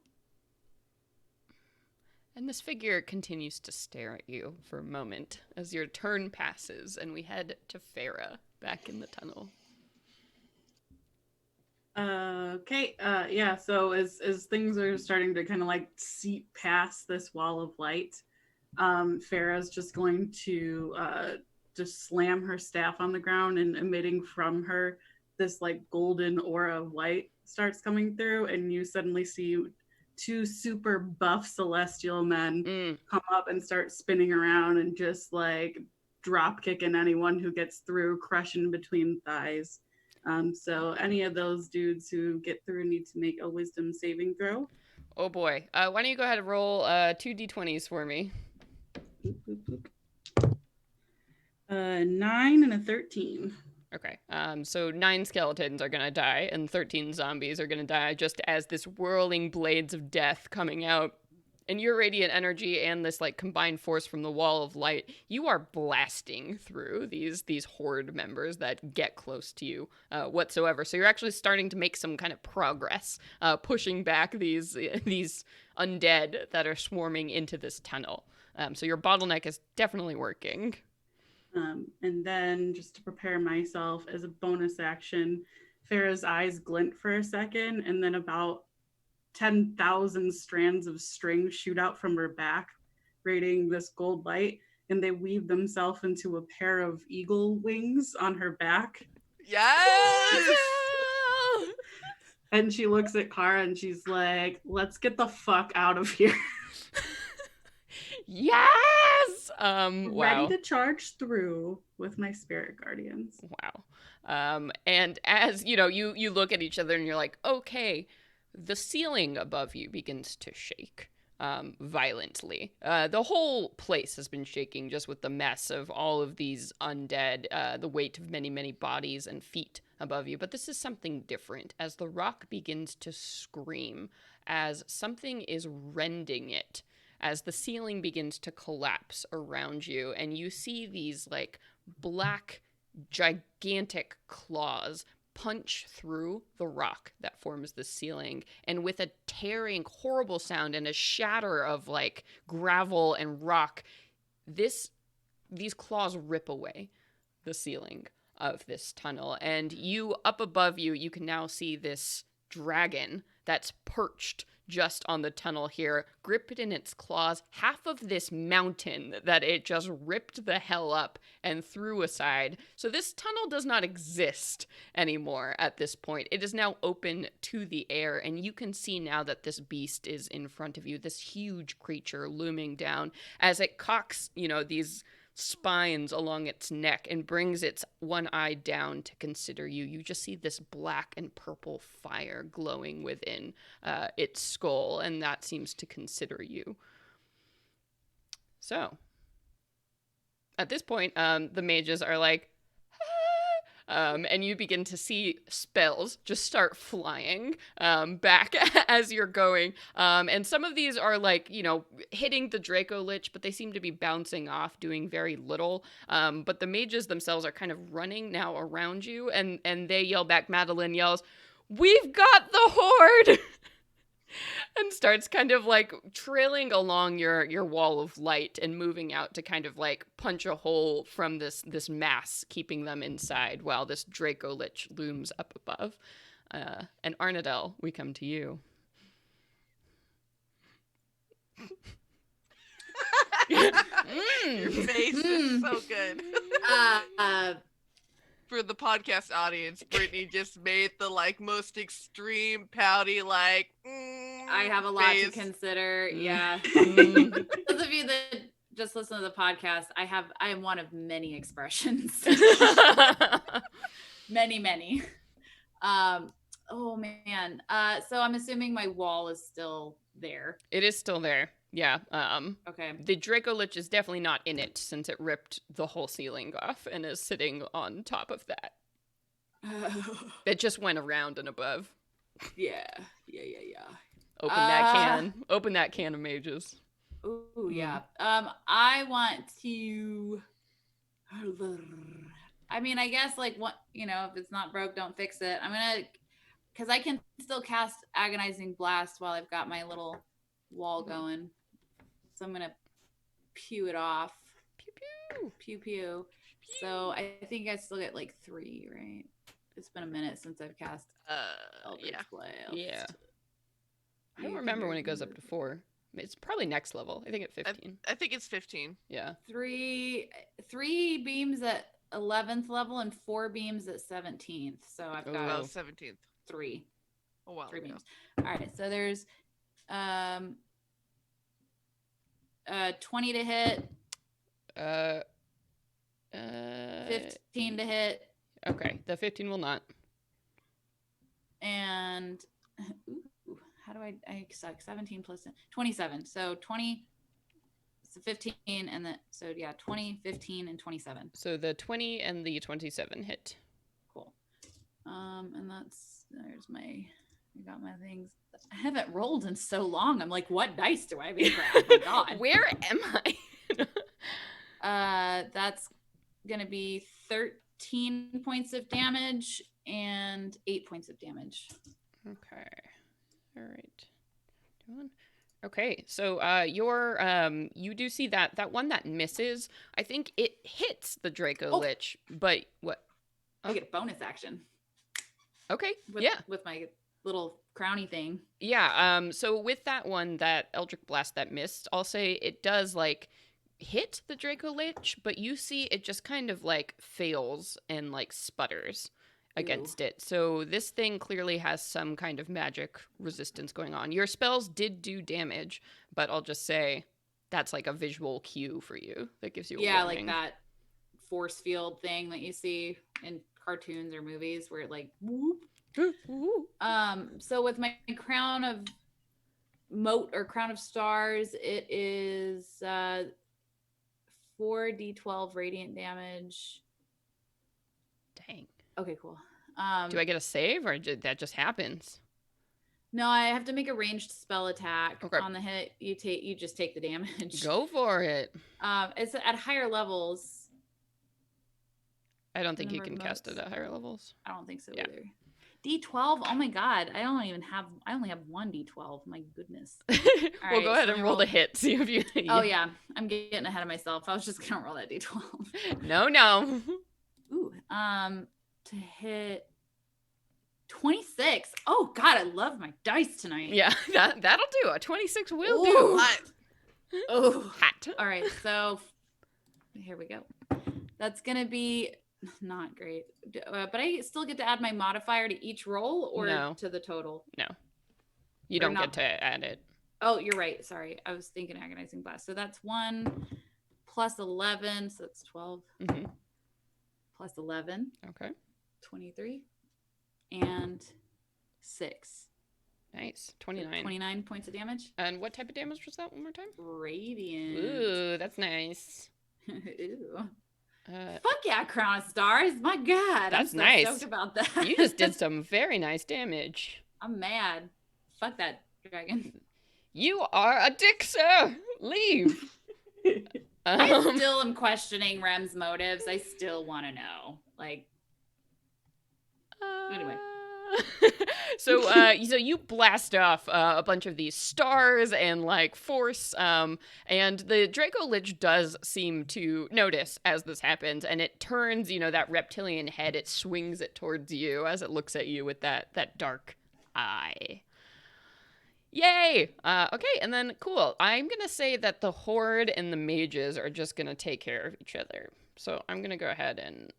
[SPEAKER 1] And this figure continues to stare at you for a moment as your turn passes, and we head to Farah back in the tunnel.
[SPEAKER 4] Okay. Yeah. So as things are starting to kind of like seep past this wall of light, Farah's just going to just slam her staff on the ground, and emitting from her this like golden aura of light starts coming through, and you suddenly see two super buff celestial men come up and start spinning around and just like drop kicking anyone who gets through, crushing between thighs. So any of those dudes who get through need to make a wisdom saving throw.
[SPEAKER 1] Oh boy. Why don't you go ahead and roll 2 d20s for me?
[SPEAKER 4] Boop, boop, boop. 9 and a 13.
[SPEAKER 1] Okay. So 9 skeletons are gonna die, and 13 zombies are gonna die just as this whirling blades of death coming out. And your radiant energy and this like combined force from the wall of light, you are blasting through these horde members that get close to you whatsoever. So you're actually starting to make some kind of progress, pushing back these undead that are swarming into this tunnel. So your bottleneck is definitely working.
[SPEAKER 4] And then just to prepare myself as a bonus action, Farah's eyes glint for a second, and then about 10,000 strands of string shoot out from her back, radiating this gold light, and they weave themselves into a pair of eagle wings on her back.
[SPEAKER 5] Yes!
[SPEAKER 4] And she looks at Kara and she's like, let's get the fuck out of here.
[SPEAKER 1] Yes! Wow.
[SPEAKER 4] Ready to charge through with my spirit guardians.
[SPEAKER 1] Wow. And as, you look at each other and you're like, okay, the ceiling above you begins to shake violently. The whole place has been shaking just with the mess of all of these undead, the weight of many, many bodies and feet above you. But this is something different as the rock begins to scream, as something is rending it, as the ceiling begins to collapse around you, and you see these like black, gigantic claws punch through the rock that forms the ceiling, and with a tearing, horrible sound and a shatter of like gravel and rock, these claws rip away the ceiling of this tunnel, and you up above you, you can now see this dragon that's perched just on the tunnel here, gripped in its claws, half of this mountain that it just ripped the hell up and threw aside. So this tunnel does not exist anymore at this point. It is now open to the air, and you can see now that this beast is in front of you, this huge creature looming down as it cocks, these spines along its neck and brings its one eye down to consider you. You just see this black and purple fire glowing within its skull, and that seems to consider you. So, at this point, the mages are like, and you begin to see spells just start flying back as you're going. And some of these are like, hitting the Draco Lich, but they seem to be bouncing off, doing very little. But the mages themselves are kind of running now around you, and they yell back. Madeline yells, "We've got the horde!" and starts kind of like trailing along your wall of light and moving out to kind of like punch a hole from this mass, keeping them inside while this Draco Lich looms up above. And Arnadel, we come to you.
[SPEAKER 5] Your face is so good. For the podcast audience, Brittany just made the most extreme pouty
[SPEAKER 3] I have a lot
[SPEAKER 5] face.
[SPEAKER 3] to consider. Yeah. Those of you that just listen to the podcast, I am one of many expressions. many. Oh man. So I'm assuming my wall is still there.
[SPEAKER 1] It is still there. Yeah.
[SPEAKER 3] Okay.
[SPEAKER 1] The Draco Lich is definitely not in it since it ripped the whole ceiling off and is sitting on top of that. It just went around and above.
[SPEAKER 3] Yeah.
[SPEAKER 1] Open that can. Open that can of mages.
[SPEAKER 3] Ooh, yeah. I want to. I mean, I guess like what if it's not broke, don't fix it. I'm gonna, because I can still cast agonizing blast while I've got my little wall going. So I'm gonna pew it off.
[SPEAKER 1] Pew pew.
[SPEAKER 3] Pew pew. So I think I still get like 3, right? It's been a minute since I've cast Eldritch Blast.
[SPEAKER 1] Yeah. I don't remember when it goes up to 4. It's probably next level. I think at 15.
[SPEAKER 5] I think it's 15.
[SPEAKER 1] Yeah.
[SPEAKER 3] 3 beams at 11th level and 4 beams at 17th. So I've got
[SPEAKER 5] Well, 17th.
[SPEAKER 3] 3.
[SPEAKER 5] Oh wow.
[SPEAKER 3] 3 beams. All right. So there's 20 to hit. 15 to hit.
[SPEAKER 1] Okay, the 15 will not.
[SPEAKER 3] And how do I suck? 17 plus 27. So 20, so 15, and then so yeah, 20, 15, and 27.
[SPEAKER 1] So the 20 and the 27 hit.
[SPEAKER 3] Cool. And there's I got my things. I haven't rolled in so long. I'm like, what dice do I have in crap? Oh my god.
[SPEAKER 1] Where am I?
[SPEAKER 3] That's gonna be 13 points of damage and 8 points of damage.
[SPEAKER 1] Okay. All right. Okay, so you do see that one that misses. I think it hits the Draco Lich, but what?
[SPEAKER 3] I get a bonus action.
[SPEAKER 1] Okay.
[SPEAKER 3] With my little crowny thing.
[SPEAKER 1] Yeah. So with that one, that Eldritch Blast that missed, I'll say it does like hit the Draco Lich, but you see it just kind of like fails and like sputters against it. So this thing clearly has some kind of magic resistance going on. Your spells did do damage, but I'll just say that's like a visual cue for you that gives you a warning.
[SPEAKER 3] Like that force field thing that you see in cartoons or movies where it like whoop. So with my crown of moat or crown of stars, it is 4d12 radiant damage.
[SPEAKER 1] Dang.
[SPEAKER 3] Okay, cool.
[SPEAKER 1] Do I get a save or that just happens?
[SPEAKER 3] No, I have to make a ranged spell attack. Okay. On the hit. You just take the damage.
[SPEAKER 1] Go for it.
[SPEAKER 3] It's at higher levels.
[SPEAKER 1] I don't think you can cast it at higher levels.
[SPEAKER 3] I don't think so either. D12. Oh my god, I only have 1 D12. My goodness.
[SPEAKER 1] Well, go ahead and roll the hit. See if you.
[SPEAKER 3] Oh yeah, I'm getting ahead of myself. I was just gonna roll that D12.
[SPEAKER 1] No.
[SPEAKER 3] Ooh. To hit 26. Oh god, I love my dice tonight.
[SPEAKER 1] Yeah, that'll do. A 26 will do.
[SPEAKER 3] Oh,
[SPEAKER 1] hot.
[SPEAKER 3] All right, so here we go. That's gonna be not great, but I still get to add my modifier to each roll or to the total.
[SPEAKER 1] No, you don't get to add it.
[SPEAKER 3] Oh, you're right. Sorry, I was thinking agonizing blast. So that's 1 plus 11, so that's 12.
[SPEAKER 1] Mm-hmm.
[SPEAKER 3] Plus 11.
[SPEAKER 1] Okay.
[SPEAKER 3] 23 and 6.
[SPEAKER 1] Nice. 29.
[SPEAKER 3] So 29 points of damage.
[SPEAKER 1] And what type of damage was that one more time?
[SPEAKER 3] Radiant.
[SPEAKER 1] Ooh, that's nice.
[SPEAKER 3] Ooh. Fuck yeah, Crown of Stars. My god.
[SPEAKER 1] That's
[SPEAKER 3] I'm so
[SPEAKER 1] nice.
[SPEAKER 3] stoked about that.
[SPEAKER 1] You just did some very nice damage.
[SPEAKER 3] I'm mad. Fuck that dragon.
[SPEAKER 1] You are a dick, sir. Leave.
[SPEAKER 3] I still am questioning Rem's motives. I still want to know. Like, anyway.
[SPEAKER 1] So you blast off a bunch of these stars and like force, and the Draco Lich does seem to notice as this happens, and it turns, that reptilian head, it swings it towards you as it looks at you with that dark eye. Yay! Okay, and then cool. I'm gonna say that the Horde and the mages are just gonna take care of each other. So I'm gonna go ahead and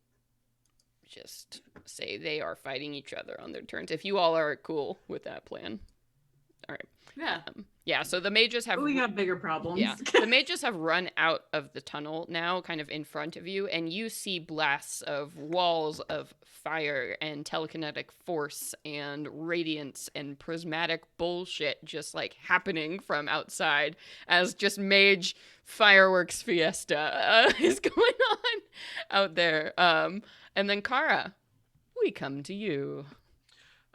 [SPEAKER 1] just say they are fighting each other on their turns. If you all are cool with that plan. All right.
[SPEAKER 3] Yeah.
[SPEAKER 1] Yeah, so the mages have...
[SPEAKER 4] We got bigger problems.
[SPEAKER 1] Yeah, the mages have run out of the tunnel now, kind of in front of you, and you see blasts of walls of fire and telekinetic force and radiance and prismatic bullshit just, like, happening from outside as just mage fireworks fiesta is going on out there. And then, Kara, we come to you.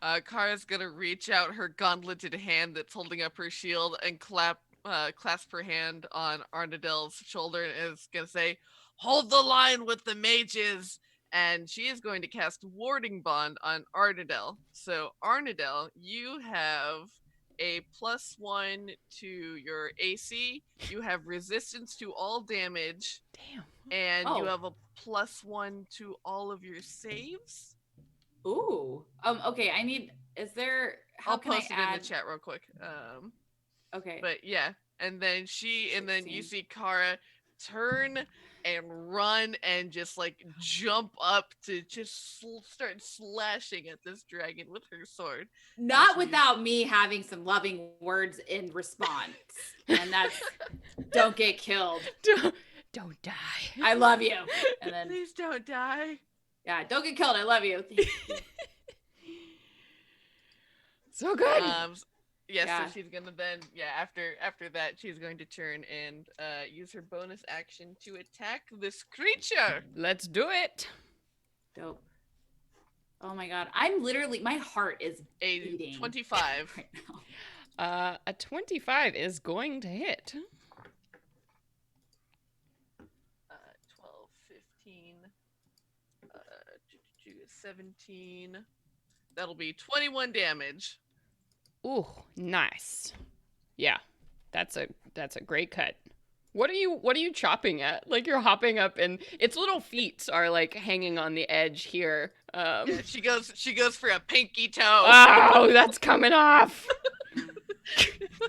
[SPEAKER 5] Kara's gonna reach out her gauntleted hand that's holding up her shield and clasp her hand on Arnadel's shoulder and is gonna say, "Hold the line with the mages!" And she is going to cast Warding Bond on Arnadel. So, Arnadel, you have a +1 to your AC. You have resistance to all damage.
[SPEAKER 1] Damn.
[SPEAKER 5] And you
[SPEAKER 3] Oh.
[SPEAKER 5] have a +1 to all of your saves.
[SPEAKER 3] Ooh. Okay. Is there? How
[SPEAKER 5] I'll
[SPEAKER 3] can I
[SPEAKER 5] post it
[SPEAKER 3] add?
[SPEAKER 5] in the chat real quick.
[SPEAKER 3] Okay.
[SPEAKER 5] But yeah, and then you
[SPEAKER 3] 16.
[SPEAKER 5] see Kara turn and run and just like jump up to just start slashing at this dragon with her sword.
[SPEAKER 3] Not
[SPEAKER 5] she's-
[SPEAKER 3] without me having some loving words in response, and that's don't get killed.
[SPEAKER 1] Don't die.
[SPEAKER 3] I love you. And then
[SPEAKER 5] Please don't die.
[SPEAKER 3] yeah, don't get killed. I love you. Thank you.
[SPEAKER 1] So good.
[SPEAKER 3] Yeah.
[SPEAKER 5] So she's gonna then after that she's going to turn and use her bonus action to attack this creature.
[SPEAKER 1] Let's do it.
[SPEAKER 3] Dope. Oh my god, I'm literally my heart is
[SPEAKER 5] A
[SPEAKER 3] beating
[SPEAKER 5] 25.
[SPEAKER 3] right now.
[SPEAKER 1] A 25 is going to hit.
[SPEAKER 5] 12, 15, 17. That'll be 21 damage.
[SPEAKER 1] Ooh, nice. Yeah, that's a great cut. What are you chopping at? Like you're hopping up and its little feet are like hanging on the edge here.
[SPEAKER 5] Yeah, she goes for a pinky toe.
[SPEAKER 1] Oh, that's coming off.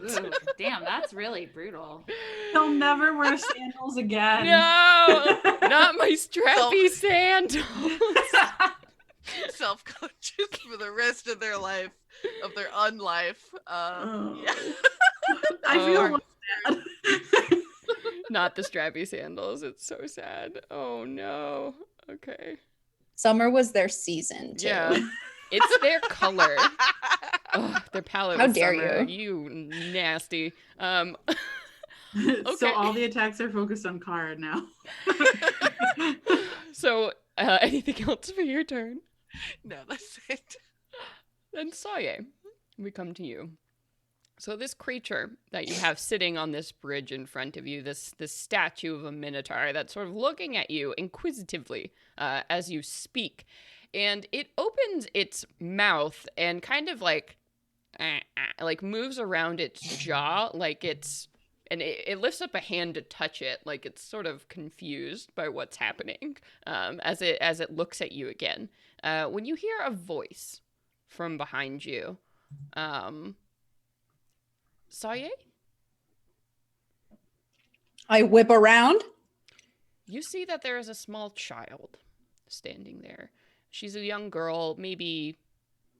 [SPEAKER 3] Ooh, damn, that's really brutal.
[SPEAKER 4] He'll never wear sandals again.
[SPEAKER 1] No, not my strappy sandals.
[SPEAKER 5] Self-conscious for the rest of their life, of their unlife.
[SPEAKER 4] Oh.
[SPEAKER 5] Yeah.
[SPEAKER 4] I feel sad.
[SPEAKER 1] Not the strappy sandals. It's so sad. Oh no. Okay.
[SPEAKER 2] Summer was their season too.
[SPEAKER 1] Yeah. It's their color. Ugh, their palette.
[SPEAKER 2] How
[SPEAKER 1] was
[SPEAKER 2] dare
[SPEAKER 1] summer.
[SPEAKER 2] you.
[SPEAKER 1] You nasty. Okay.
[SPEAKER 4] So all the attacks are focused on Kara now.
[SPEAKER 1] So anything else for your turn?
[SPEAKER 5] No, that's it.
[SPEAKER 1] Then Sawyeh, we come to you. So this creature that you have sitting on this bridge in front of you, this statue of a minotaur that's sort of looking at you inquisitively as you speak, and it opens its mouth and kind of like moves around its jaw like it's, and it lifts up a hand to touch it like it's sort of confused by what's happening as it looks at you again. When you hear a voice from behind you, Sawyeh?
[SPEAKER 2] I whip around.
[SPEAKER 1] You see that there is a small child standing there. She's a young girl, maybe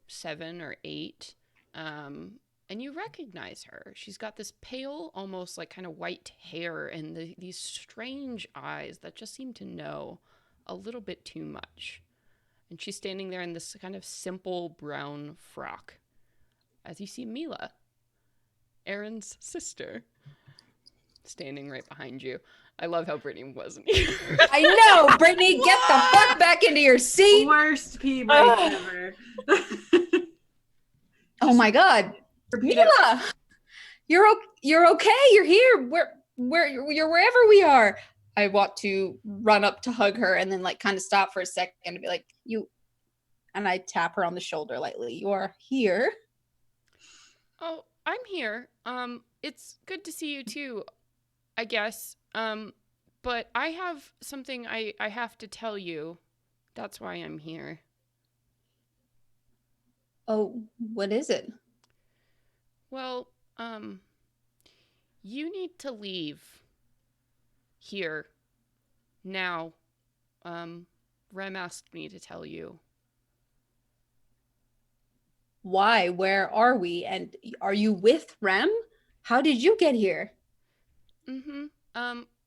[SPEAKER 1] 7 or 8, and you recognize her. She's got this pale, almost like kind of white hair and these strange eyes that just seem to know a little bit too much. And she's standing there in this kind of simple brown frock. As you see Mila, Aaron's sister, standing right behind you. I love how Brittany wasn't here.
[SPEAKER 2] I know, Brittany, get the fuck back into your seat.
[SPEAKER 4] Worst pee break ever.
[SPEAKER 2] Oh my god, Mila, you're okay. You're here. You're wherever we are. I want to run up to hug her and then like kind of stop for a second and be like, you, and I tap her on the shoulder lightly. You are here.
[SPEAKER 1] Oh, I'm here. It's good to see you too, I guess. But I have something I have to tell you. That's why I'm here.
[SPEAKER 2] Oh, what is it?
[SPEAKER 1] Well, you need to leave here now. Rem asked me to tell you.
[SPEAKER 2] Why? Where are we? And are you with Rem? How did you get here?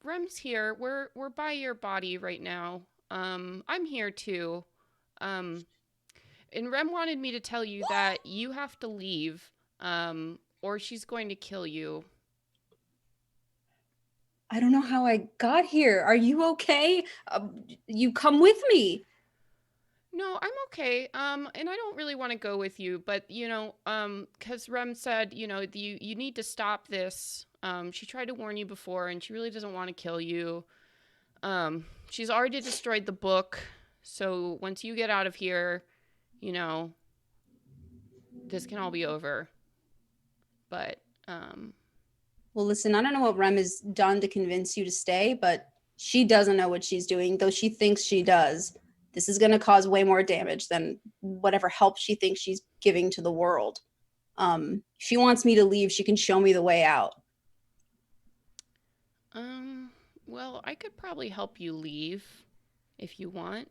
[SPEAKER 1] Rem's here. We're by your body right now. I'm here too. And Rem wanted me to tell you that you have to leave, or she's going to kill you.
[SPEAKER 2] I don't know how I got here. Are you okay? You come with me.
[SPEAKER 1] No, I'm okay. And I don't really want to go with you, but because Rem said, you need to stop this. She tried to warn you before, and she really doesn't want to kill you. She's already destroyed the book, so once you get out of here, this can all be over. But
[SPEAKER 2] Well, listen, I don't know what Rem has done to convince you to stay, but she doesn't know what she's doing, though she thinks she does. This is going to cause way more damage than whatever help she thinks she's giving to the world. If she wants me to leave, she can show me the way out.
[SPEAKER 1] well, I could probably help you leave if you want.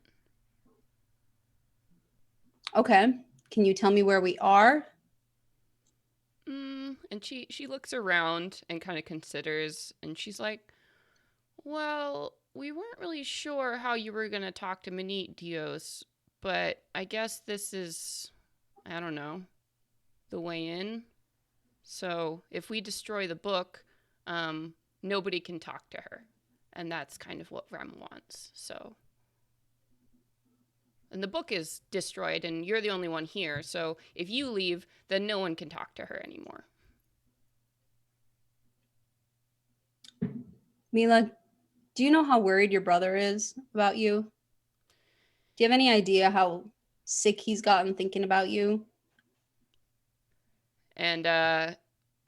[SPEAKER 2] Okay. Can you tell me where we are?
[SPEAKER 1] And she looks around and kind of considers, and she's like, well, we weren't really sure how you were going to talk to Dios, but I guess this is, I don't know, the way in. So if we destroy the book, nobody can talk to her. And that's kind of what Rem wants. So, and the book is destroyed, and you're the only one here. So if you leave, then no one can talk to her anymore.
[SPEAKER 2] Mila, do you know how worried your brother is about you? Do you have any idea how sick he's gotten thinking about you?
[SPEAKER 1] And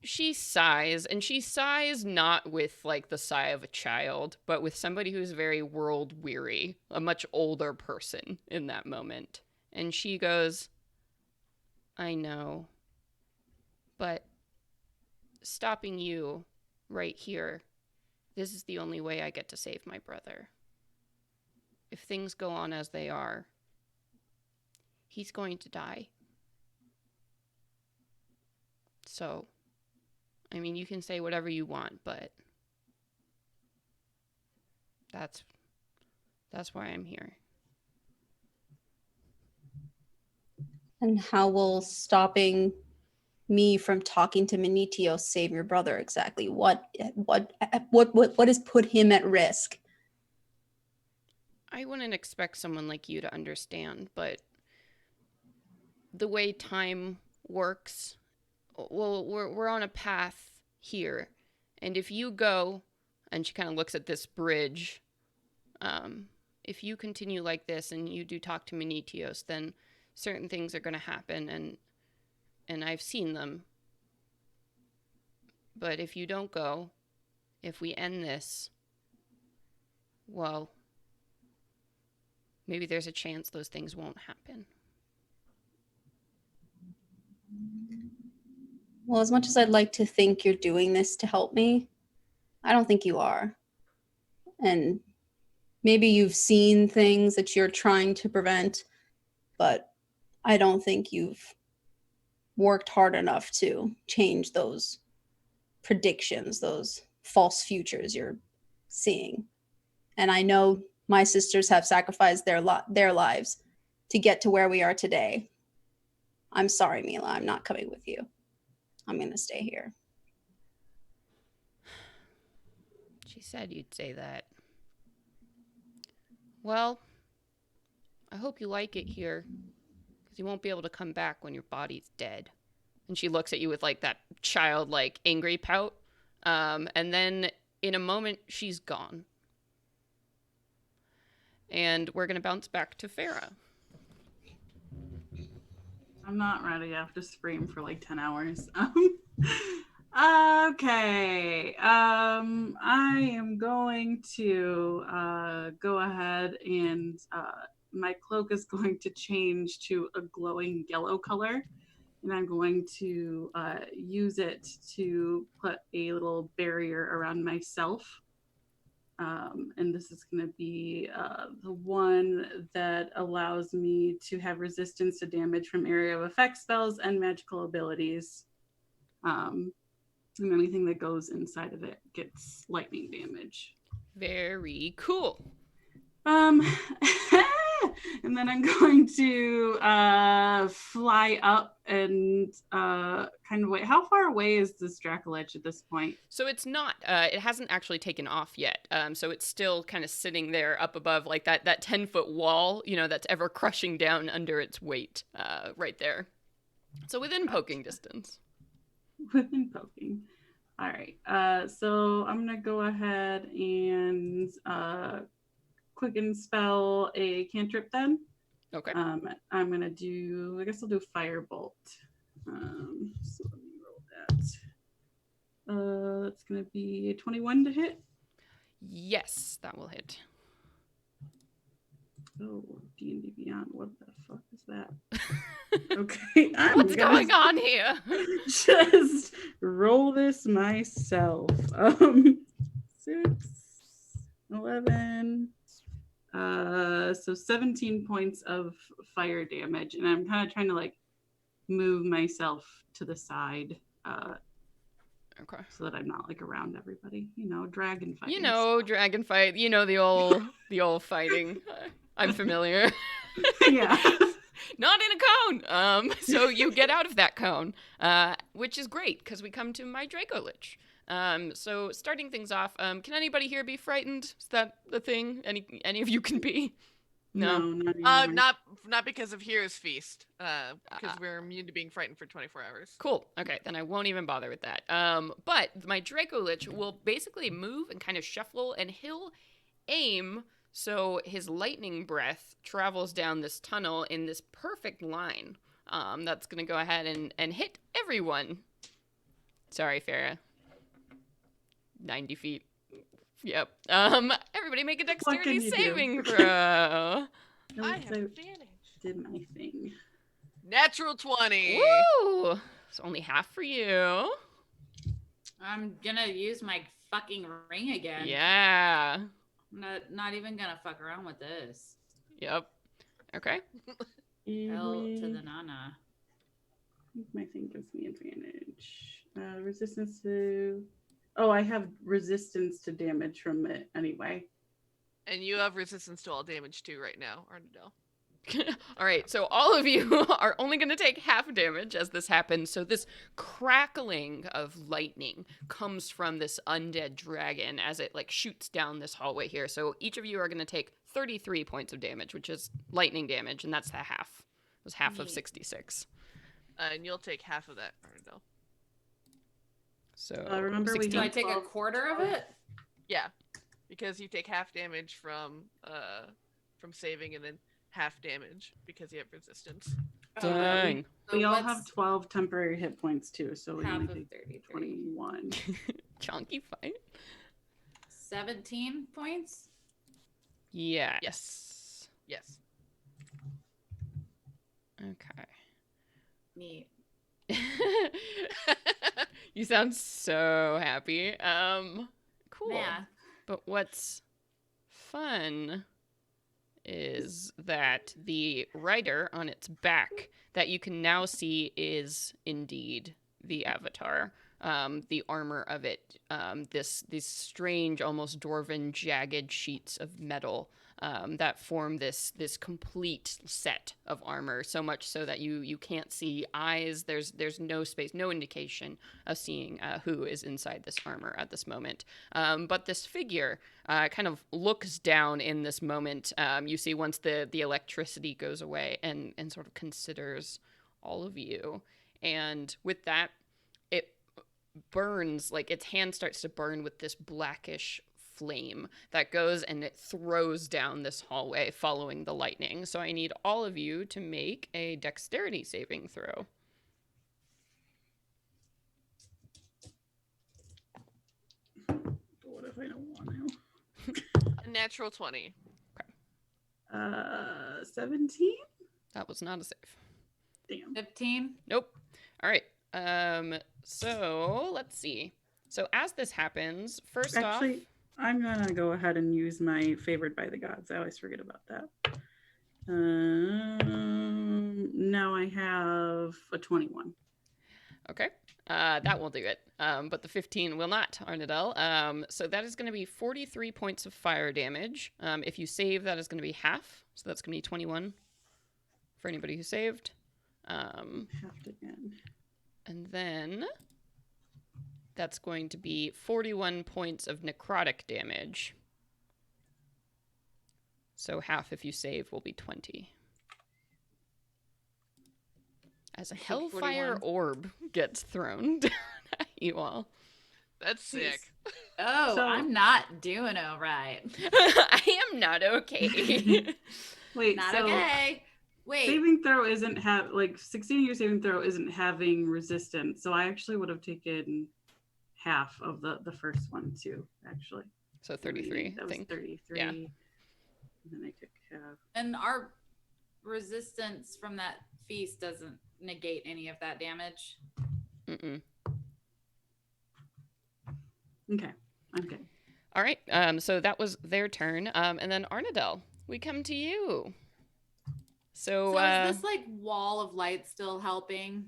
[SPEAKER 1] she sighs, and she sighs not with like the sigh of a child, but with somebody who's very world weary, a much older person in that moment. And she goes, I know, but stopping you right here, this is the only way I get to save my brother. If things go on as they are, he's going to die. So, I mean, you can say whatever you want, but that's why I'm here.
[SPEAKER 2] And how will stopping me from talking to Manitio save your brother exactly? What has put him at risk?
[SPEAKER 1] I wouldn't expect someone like you to understand, but the way time works, well, we're on a path here, and if you go, and she kind of looks at this bridge, if you continue like this and you do talk to Manitios, then certain things are going to happen, and I've seen them. But if you don't go, if we end this, well, maybe there's a chance those things won't happen.
[SPEAKER 2] Well, as much as I'd like to think you're doing this to help me, I don't think you are. And maybe you've seen things that you're trying to prevent, but I don't think you've worked hard enough to change those predictions, those false futures you're seeing. And I know my sisters have sacrificed their lives to get to where we are today. I'm sorry, Mila. I'm not coming with you. I'm going to stay here.
[SPEAKER 1] She said you'd say that. Well, I hope you like it here, because you won't be able to come back when your body's dead. And she looks at you with like that childlike angry pout. And then in a moment, she's gone. And we're going to bounce back to Farah.
[SPEAKER 4] I'm not ready. I have to scream for like 10 hours. Okay. I am going to go ahead and my cloak is going to change to a glowing yellow color. And I'm going to use it to put a little barrier around myself. And this is going to be the one that allows me to have resistance to damage from area of effect spells and magical abilities. And anything that goes inside of it gets lightning damage.
[SPEAKER 1] Very cool.
[SPEAKER 4] And then I'm going to fly up and kind of wait. How far away is this Dracolich at this point?
[SPEAKER 1] So it's not, it hasn't actually taken off yet. So it's still kind of sitting there up above, like that 10-foot wall, that's ever crushing down under its weight, right there. So within poking distance.
[SPEAKER 4] Within poking. All right. So I'm going to go ahead and quicken spell a cantrip then.
[SPEAKER 1] Okay.
[SPEAKER 4] I'm going to do, I guess I'll do Firebolt. So let me roll that. That's going to be a 21 to hit.
[SPEAKER 1] Yes, that will hit.
[SPEAKER 4] Oh, D&D Beyond. What the fuck is that? Okay.
[SPEAKER 1] What's going on here?
[SPEAKER 4] Just roll this myself. 6, 11. So 17 points of fire damage, and I'm kind of trying to like move myself to the side,
[SPEAKER 1] Okay.
[SPEAKER 4] so that I'm not like around everybody. Dragon fighting.
[SPEAKER 1] Dragon fight. The old fighting. I'm familiar.
[SPEAKER 4] Yeah.
[SPEAKER 1] Not in a cone. So you get out of that cone, which is great because we come to my Dracolich. So starting things off, can anybody here be frightened? Is that the thing? Any of you can be? No.
[SPEAKER 4] Not anymore.
[SPEAKER 5] Not because of Hero's Feast, because we're immune to being frightened for 24 hours.
[SPEAKER 1] Cool. Okay, then I won't even bother with that. But my Dracolich will basically move and kind of shuffle, and he'll aim so his lightning breath travels down this tunnel in this perfect line. That's gonna go ahead and hit everyone. Sorry, Farah. 90 feet. Yep. Everybody make a dexterity saving throw.
[SPEAKER 5] I have advantage.
[SPEAKER 4] Did my thing.
[SPEAKER 5] Natural 20.
[SPEAKER 1] Woo! It's only half for you.
[SPEAKER 3] I'm gonna use my fucking ring again.
[SPEAKER 1] Yeah.
[SPEAKER 3] I'm not even gonna fuck around with this.
[SPEAKER 1] Yep. Okay.
[SPEAKER 3] Hell to the nana.
[SPEAKER 4] I think my thing gives me advantage. Resistance to... Oh, I have resistance to damage from it anyway.
[SPEAKER 5] And you have resistance to all damage too right now, Arnadell.
[SPEAKER 1] All right, so all of you are only going to take half damage as this happens. So this crackling of lightning comes from this undead dragon as it like shoots down this hallway here. So each of you are going to take 33 points of damage, which is lightning damage, and that's the half. It was half of 66.
[SPEAKER 5] And you'll take half of that, Arnadell.
[SPEAKER 1] So
[SPEAKER 4] remember
[SPEAKER 1] 16.
[SPEAKER 3] Do I take a quarter of it?
[SPEAKER 5] Yeah, because you take half damage from saving, and then half damage because you have resistance.
[SPEAKER 1] Dang.
[SPEAKER 4] We all have 12 temporary hit points too, so we
[SPEAKER 3] Half
[SPEAKER 4] only
[SPEAKER 3] of
[SPEAKER 4] take
[SPEAKER 3] 33.
[SPEAKER 4] 21.
[SPEAKER 1] Chunky fight.
[SPEAKER 3] 17 points?
[SPEAKER 1] Yes.
[SPEAKER 5] Yes.
[SPEAKER 1] Okay.
[SPEAKER 3] Neat.
[SPEAKER 1] You sound so happy. Cool.
[SPEAKER 3] Yeah.
[SPEAKER 1] But what's fun is that the rider on its back that you can now see is indeed the avatar. The armor of it, these strange, almost dwarven, jagged sheets of metal that form this complete set of armor. So much so that you can't see eyes. There's no space, no indication of seeing who is inside this armor at this moment. But this figure kind of looks down in this moment. You see once the electricity goes away and sort of considers all of you, and with that, it burns, like its hand starts to burn with this blackish flame that goes and it throws down this hallway following the lightning. So I need all of you to make a dexterity saving throw.
[SPEAKER 4] What if I don't want to?
[SPEAKER 5] A natural 20.
[SPEAKER 4] 17?
[SPEAKER 1] That was not a save.
[SPEAKER 4] Damn.
[SPEAKER 3] 15?
[SPEAKER 1] Nope. All right. So let's see. So as this happens, first
[SPEAKER 4] Actually, I'm gonna go ahead and use my favored by the gods. I always forget about that. Now I have a 21.
[SPEAKER 1] Okay. That will do it. But the 15 will not, Arnadell. So that is going to be 43 points of fire damage. If you save, that is going to be half. So that's going to be 21 for anybody who saved.
[SPEAKER 4] Halved again.
[SPEAKER 1] And then that's going to be 41 points of necrotic damage. So half if you save will be 20. As a
[SPEAKER 3] So
[SPEAKER 1] hellfire
[SPEAKER 3] 41.
[SPEAKER 1] orb gets thrown down at you all.
[SPEAKER 5] That's sick.
[SPEAKER 3] Oh,
[SPEAKER 4] So-
[SPEAKER 3] I'm not doing all right.
[SPEAKER 1] I am not okay.
[SPEAKER 4] Wait,
[SPEAKER 3] Not
[SPEAKER 4] so
[SPEAKER 3] okay. Wait.
[SPEAKER 4] saving throw isn't succeeding your saving throw isn't having resistance. So I actually would have taken half of the first one too, actually.
[SPEAKER 1] So 33,
[SPEAKER 4] That
[SPEAKER 1] I
[SPEAKER 4] was
[SPEAKER 1] think.
[SPEAKER 4] 33.
[SPEAKER 1] Yeah.
[SPEAKER 4] And then I took half.
[SPEAKER 3] And our resistance from that feast doesn't negate any of that damage.
[SPEAKER 1] Mm-mm.
[SPEAKER 4] Okay. I'm good.
[SPEAKER 1] All right. So that was their turn. And then Arnadel, we come to you. So,
[SPEAKER 3] So is this like wall of light still helping?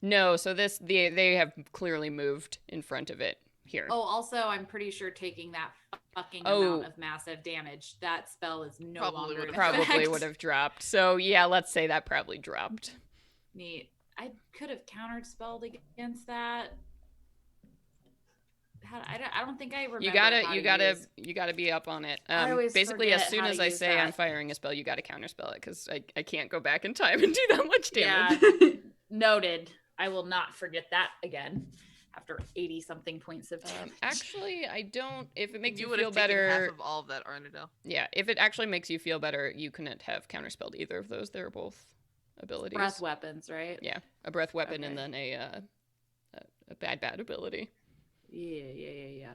[SPEAKER 1] no. So they have clearly moved in front of it here.
[SPEAKER 3] Oh, also, I'm pretty sure taking that fucking
[SPEAKER 1] Oh.
[SPEAKER 3] amount of massive damage, that spell is no
[SPEAKER 5] Probably
[SPEAKER 3] longer in
[SPEAKER 5] would've-
[SPEAKER 1] Probably
[SPEAKER 3] effect.
[SPEAKER 1] would have dropped. So yeah, let's say that probably dropped.
[SPEAKER 3] Neat. I could have counterspelled against that. I don't think I remember.
[SPEAKER 1] You gotta be up on it.
[SPEAKER 3] I always
[SPEAKER 1] Basically, as
[SPEAKER 3] forget
[SPEAKER 1] soon
[SPEAKER 3] how
[SPEAKER 1] as
[SPEAKER 3] to
[SPEAKER 1] I
[SPEAKER 3] use
[SPEAKER 1] say I'm
[SPEAKER 3] that.
[SPEAKER 1] firing a spell, you gotta counterspell it because I can't go back in time and do that much damage.
[SPEAKER 3] Yeah, noted. I will not forget that again after 80 something points of damage.
[SPEAKER 1] Actually, I don't. If it makes you,
[SPEAKER 5] would
[SPEAKER 1] feel
[SPEAKER 5] have taken half
[SPEAKER 1] better,
[SPEAKER 5] of all of that, Arnadel.
[SPEAKER 1] yeah. If it actually makes you feel better, you couldn't have counterspelled either of those. They're both abilities.
[SPEAKER 3] Breath weapons, right?
[SPEAKER 1] Yeah, a breath weapon and
[SPEAKER 3] Okay.
[SPEAKER 1] then a bad ability.
[SPEAKER 3] Yeah.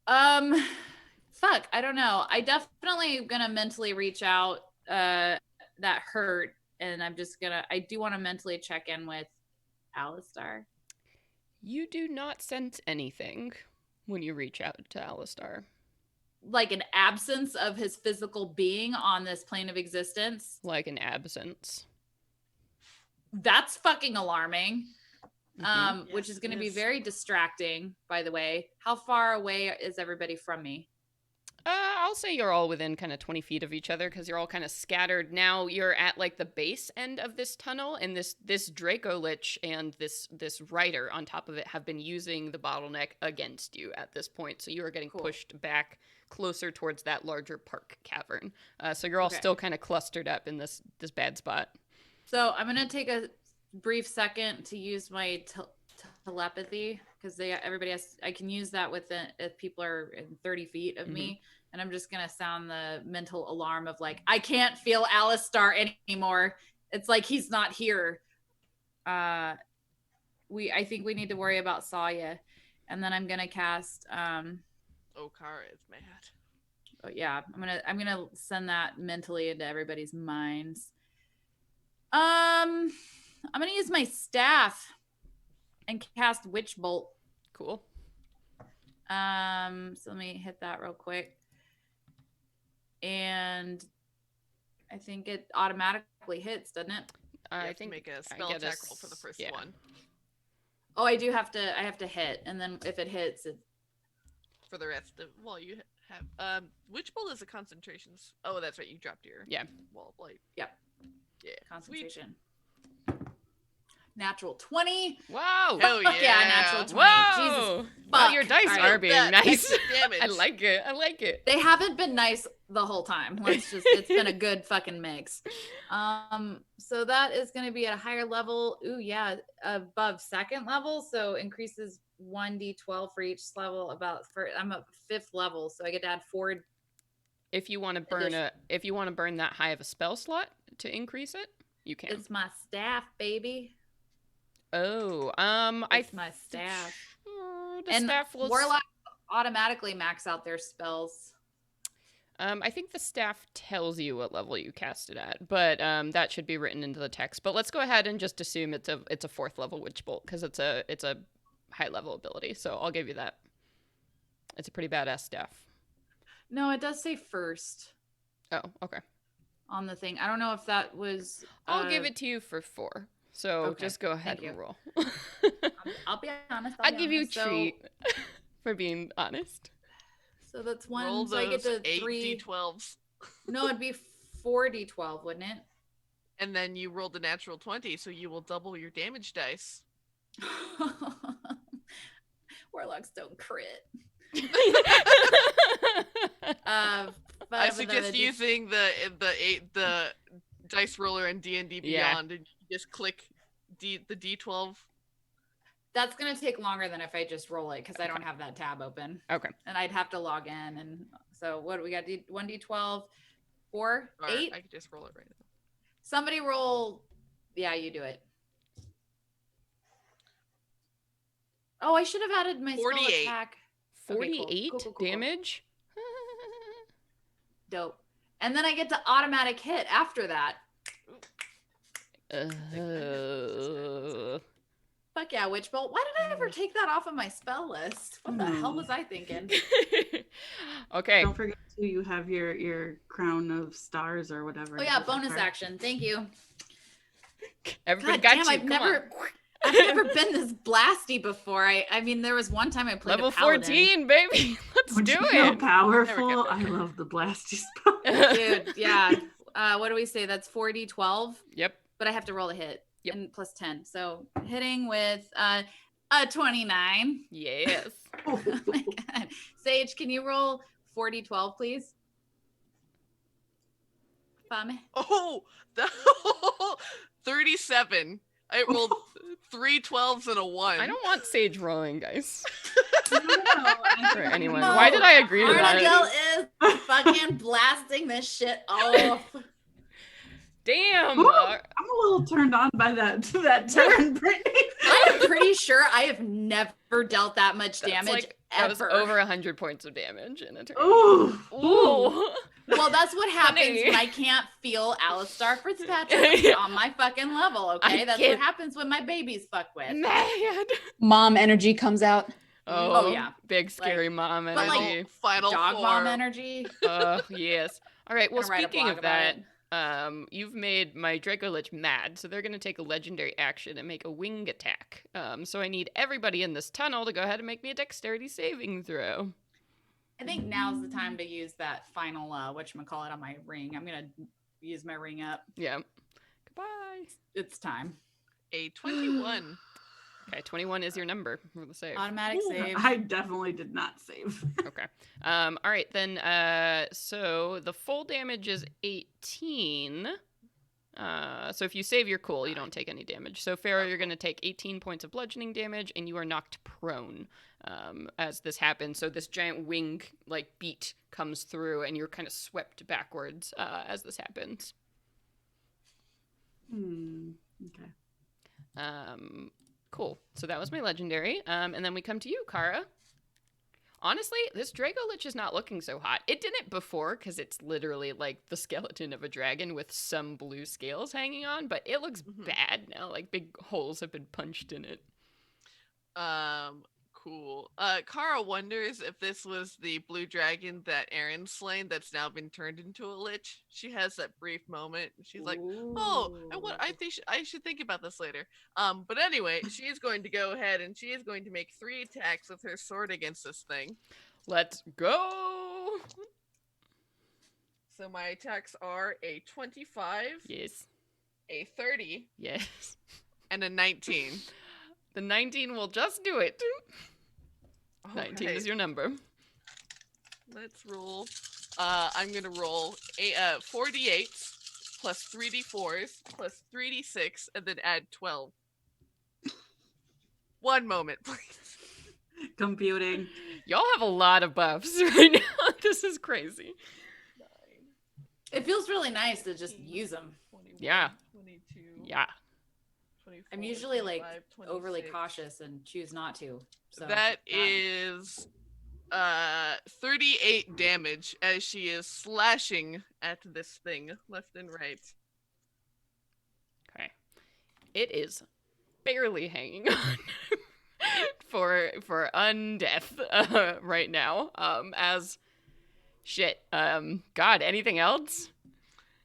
[SPEAKER 3] Fuck, I don't know. I definitely gonna mentally reach out. That hurt, and I do want to mentally check in with Alistar.
[SPEAKER 1] You do not sense anything when you reach out to Alistar.
[SPEAKER 3] Like an absence of his physical being on this plane of existence.
[SPEAKER 1] Like an absence.
[SPEAKER 3] That's fucking alarming.
[SPEAKER 1] Mhm.
[SPEAKER 3] Which
[SPEAKER 4] Yes,
[SPEAKER 3] is going to
[SPEAKER 4] it
[SPEAKER 3] be
[SPEAKER 4] is.
[SPEAKER 3] very distracting, by the way. How far away is everybody from me?
[SPEAKER 1] I'll say you're all within kind of 20 feet of each other because you're all kind of scattered. Now you're at like the base end of this tunnel, and this Draco Lich and this rider on top of it have been using the bottleneck against you at this point. So you are getting
[SPEAKER 3] Cool.
[SPEAKER 1] pushed back closer towards that larger park cavern. So you're all
[SPEAKER 3] Okay.
[SPEAKER 1] still kind of clustered up in this bad spot.
[SPEAKER 3] So I'm going to take a brief second to use my telepathy because I can use that if people are in 30 feet of me. And I'm just going to sound the mental alarm of like, I can't feel Alistar anymore. It's like he's not here. I think we need to worry about Sawyeh. And then I'm going to cast
[SPEAKER 5] Okara is mad.
[SPEAKER 3] oh yeah, I'm gonna send that mentally into everybody's minds. I'm gonna use my staff and cast Witch Bolt.
[SPEAKER 1] Cool.
[SPEAKER 3] So let me hit that real quick. And I think it automatically hits, doesn't it?
[SPEAKER 5] You
[SPEAKER 1] I
[SPEAKER 5] have to
[SPEAKER 1] think
[SPEAKER 5] make a
[SPEAKER 1] I
[SPEAKER 5] spell
[SPEAKER 1] get a
[SPEAKER 5] attack roll for the first
[SPEAKER 1] yeah.
[SPEAKER 5] one.
[SPEAKER 3] Oh, I have to hit, and then if it hits, it
[SPEAKER 5] For the rest of you have Witch Bolt is a concentration. Oh, that's right. You dropped your
[SPEAKER 1] Yeah.
[SPEAKER 5] wall of light.
[SPEAKER 3] Yep.
[SPEAKER 5] Yeah.
[SPEAKER 3] concentration. Natural 20.
[SPEAKER 1] Wow.
[SPEAKER 5] Hell
[SPEAKER 3] Fuck yeah,
[SPEAKER 5] yeah.
[SPEAKER 3] natural 20.
[SPEAKER 1] Whoa.
[SPEAKER 3] Jesus
[SPEAKER 1] Wow,
[SPEAKER 3] fuck.
[SPEAKER 1] your dice
[SPEAKER 3] All right.
[SPEAKER 1] are being
[SPEAKER 5] That
[SPEAKER 1] nice.
[SPEAKER 5] extra damage.
[SPEAKER 1] I like it. I like it.
[SPEAKER 3] They haven't been nice the whole time. It's been a good fucking mix. So that is going to be at a higher level. Ooh, yeah, above second level. So increases 1d12 for each level. I'm at 5th level, so I get to add 4.
[SPEAKER 1] If you want to burn that high of a spell slot to increase it, you can.
[SPEAKER 3] It's my staff, baby.
[SPEAKER 1] Oh,
[SPEAKER 3] It's my staff.
[SPEAKER 1] The
[SPEAKER 3] And
[SPEAKER 1] staff will.
[SPEAKER 3] warlocks automatically max out their spells.
[SPEAKER 1] I think the staff tells you what level you cast it at, but that should be written into the text. But let's go ahead and just assume it's a 4th level witch bolt because it's a high level ability. So I'll give you that. It's a pretty badass staff.
[SPEAKER 3] No, it does say first
[SPEAKER 1] Oh, okay.
[SPEAKER 3] on the thing. I don't know if that was.
[SPEAKER 1] I'll give it to you for 4. So
[SPEAKER 3] okay,
[SPEAKER 1] just go ahead
[SPEAKER 3] thank
[SPEAKER 1] and
[SPEAKER 3] you.
[SPEAKER 1] roll.
[SPEAKER 3] I'll be honest.
[SPEAKER 1] I'll give you a treat for being honest.
[SPEAKER 3] So that's one.
[SPEAKER 5] Roll
[SPEAKER 3] So I get
[SPEAKER 5] those
[SPEAKER 3] to 3.
[SPEAKER 5] 8d12s.
[SPEAKER 3] No, it'd be 4d12, wouldn't it?
[SPEAKER 5] And then you rolled a natural 20, so you will double your damage dice.
[SPEAKER 3] Warlocks don't crit.
[SPEAKER 5] I suggest using the dice roller in D&D
[SPEAKER 1] Yeah.
[SPEAKER 5] Beyond, and you just click the D12.
[SPEAKER 3] That's gonna take longer than if I just roll it because I don't have that tab open.
[SPEAKER 1] Okay.
[SPEAKER 3] And I'd have to log in, and so what do we got? 1d12, 4,
[SPEAKER 5] Or
[SPEAKER 3] 8.
[SPEAKER 5] I could just roll it right now.
[SPEAKER 3] Somebody roll. Yeah, you do it. Oh, I should have added my
[SPEAKER 5] 48.
[SPEAKER 3] spell attack. Okay, cool.
[SPEAKER 1] 48
[SPEAKER 3] Cool.
[SPEAKER 1] damage?
[SPEAKER 3] Dope. And then I get to automatic hit after that. Fuck yeah, Witch Bolt. Why did I ever take that off of my spell list? What the hell was I thinking?
[SPEAKER 1] Okay.
[SPEAKER 4] Don't forget to you have your crown of stars or whatever.
[SPEAKER 3] Oh yeah, bonus action. Thank you.
[SPEAKER 1] Everybody
[SPEAKER 3] God
[SPEAKER 1] got
[SPEAKER 3] damn,
[SPEAKER 1] you.
[SPEAKER 3] I've
[SPEAKER 1] Come
[SPEAKER 3] never
[SPEAKER 1] on.
[SPEAKER 3] I've never been this blasty before. I mean, there was one time I played
[SPEAKER 1] Level
[SPEAKER 3] a paladin.
[SPEAKER 1] 14, baby. Let's
[SPEAKER 4] Don't
[SPEAKER 1] do
[SPEAKER 4] you know
[SPEAKER 1] it.
[SPEAKER 4] powerful. I love the blasty spell.
[SPEAKER 3] Dude, yeah. What do we say? That's 4d12,
[SPEAKER 1] Yep.
[SPEAKER 3] but I have to roll a hit.
[SPEAKER 1] Yep.
[SPEAKER 3] And plus 10. So hitting with a 29.
[SPEAKER 1] Yes.
[SPEAKER 3] Oh my God. Sage, can you roll 4d12, please? Fame.
[SPEAKER 5] Oh, 37. I rolled 3 12s and a 1.
[SPEAKER 1] I don't want Sage rolling, guys.
[SPEAKER 4] No,
[SPEAKER 1] For anyone.
[SPEAKER 3] No.
[SPEAKER 1] Why did I agree to that?
[SPEAKER 3] Arnadel is fucking blasting this shit off.
[SPEAKER 1] Damn.
[SPEAKER 4] Ooh, I'm a little turned on by that turn, Brittany.
[SPEAKER 3] I am pretty sure I have never dealt that much
[SPEAKER 1] That's
[SPEAKER 3] damage
[SPEAKER 1] like, that was
[SPEAKER 3] ever.
[SPEAKER 1] over 100 points of damage in a turn.
[SPEAKER 4] Ooh.
[SPEAKER 1] Ooh.
[SPEAKER 3] Well, that's what happens
[SPEAKER 1] Honey.
[SPEAKER 3] when I can't feel Alistar Fitzpatrick on my fucking level, okay?
[SPEAKER 1] I
[SPEAKER 3] That's
[SPEAKER 1] can't-
[SPEAKER 3] what happens when my baby's fucked with.
[SPEAKER 1] Mad.
[SPEAKER 2] Mom energy comes out.
[SPEAKER 1] Oh,
[SPEAKER 3] yeah.
[SPEAKER 1] Big scary mom
[SPEAKER 3] but, like,
[SPEAKER 1] energy.
[SPEAKER 5] Final
[SPEAKER 3] Dog
[SPEAKER 5] form.
[SPEAKER 3] mom energy.
[SPEAKER 1] Yes. All right. Well,
[SPEAKER 3] Gonna write a
[SPEAKER 1] speaking
[SPEAKER 3] blog
[SPEAKER 1] of
[SPEAKER 3] about
[SPEAKER 1] that,
[SPEAKER 3] it.
[SPEAKER 1] you've made my Draco Lich mad, so they're going to take a legendary action and make a wing attack. So I need everybody in this tunnel to go ahead and make me a dexterity saving throw.
[SPEAKER 3] I think now's the time to use that final whatchamacallit on my ring. I'm gonna use my ring up.
[SPEAKER 1] Yeah. Goodbye.
[SPEAKER 3] It's time.
[SPEAKER 5] A 21.
[SPEAKER 1] Okay, 21 is your number for the save.
[SPEAKER 3] Automatic save.
[SPEAKER 4] I definitely did not save.
[SPEAKER 1] Okay. All right, then, so the full damage is 18. So if you save, you're cool. You don't take any damage. So, Pharaoh, you're going to take 18 points of bludgeoning damage, and you are knocked prone as this happens. So this giant wing, like, beat comes through, and you're kind of swept backwards as this happens.
[SPEAKER 4] Okay.
[SPEAKER 1] Cool. So that was my legendary. And then we come to you, Kara. Honestly, this Draco Lich is not looking so hot. It didn't before because it's literally like the skeleton of a dragon with some blue scales hanging on, but it looks bad now. Like big holes have been punched in it.
[SPEAKER 5] Cool. Kara wonders if this was the blue dragon that Aaron slain that's now been turned into a lich. She has that brief moment. She's like, "Oh, I think I should think about this later." But anyway, she is going to go ahead and she is going to make 3 attacks with her sword against this thing.
[SPEAKER 1] Let's go.
[SPEAKER 5] So my attacks are a 25,
[SPEAKER 1] Yes.
[SPEAKER 5] a 30,
[SPEAKER 1] Yes.
[SPEAKER 5] and a 19.
[SPEAKER 1] The 19 will just do it. 19
[SPEAKER 5] Okay.
[SPEAKER 1] is your number.
[SPEAKER 5] Let's roll. I'm gonna roll 4d8s plus 3d4s plus 3d6 and then add 12. One moment, please.
[SPEAKER 4] Computing.
[SPEAKER 1] Y'all have a lot of buffs right now. This is crazy.
[SPEAKER 3] It feels really nice to just use them.
[SPEAKER 5] 21,
[SPEAKER 1] Yeah.
[SPEAKER 5] 22.
[SPEAKER 1] Yeah.
[SPEAKER 5] 24,
[SPEAKER 3] I'm usually like
[SPEAKER 5] 25,
[SPEAKER 3] overly
[SPEAKER 5] 26.
[SPEAKER 3] cautious and choose not to. So
[SPEAKER 5] That is 38 damage as she is slashing at this thing left and right.
[SPEAKER 1] Okay. It is barely hanging on for undeath right now. As shit. God, anything else?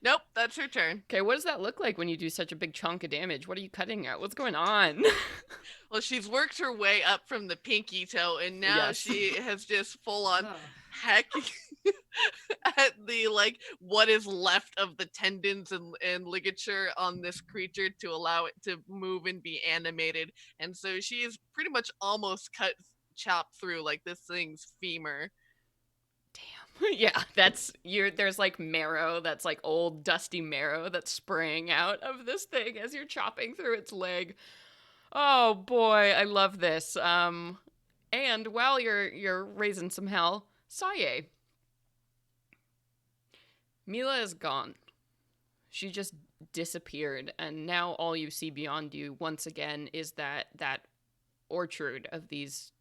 [SPEAKER 5] Nope, that's her turn.
[SPEAKER 1] Okay, what does that look like when you do such a big chunk of damage? What are you cutting at? What's going on?
[SPEAKER 5] Well, she's worked her way up from the pinky toe, and now
[SPEAKER 1] Yes.
[SPEAKER 5] she has just full on
[SPEAKER 3] Ugh.
[SPEAKER 5] hacking. at the like what is left of the tendons and ligature on this creature to allow it to move and be animated. And so she is pretty much almost chopped through like this thing's femur.
[SPEAKER 1] Damn. Yeah, there's like marrow, that's like old dusty marrow that's spraying out of this thing as you're chopping through its leg. Oh boy, I love this. And while you're raising some hell, Sawyeh. Mila is gone. She just disappeared, and now all you see beyond you once again is that orchard of these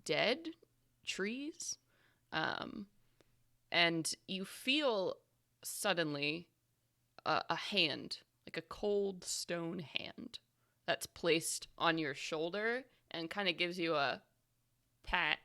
[SPEAKER 1] dead trees. And you feel suddenly a hand, like a cold stone hand, that's placed on your shoulder and kind of gives you a pat.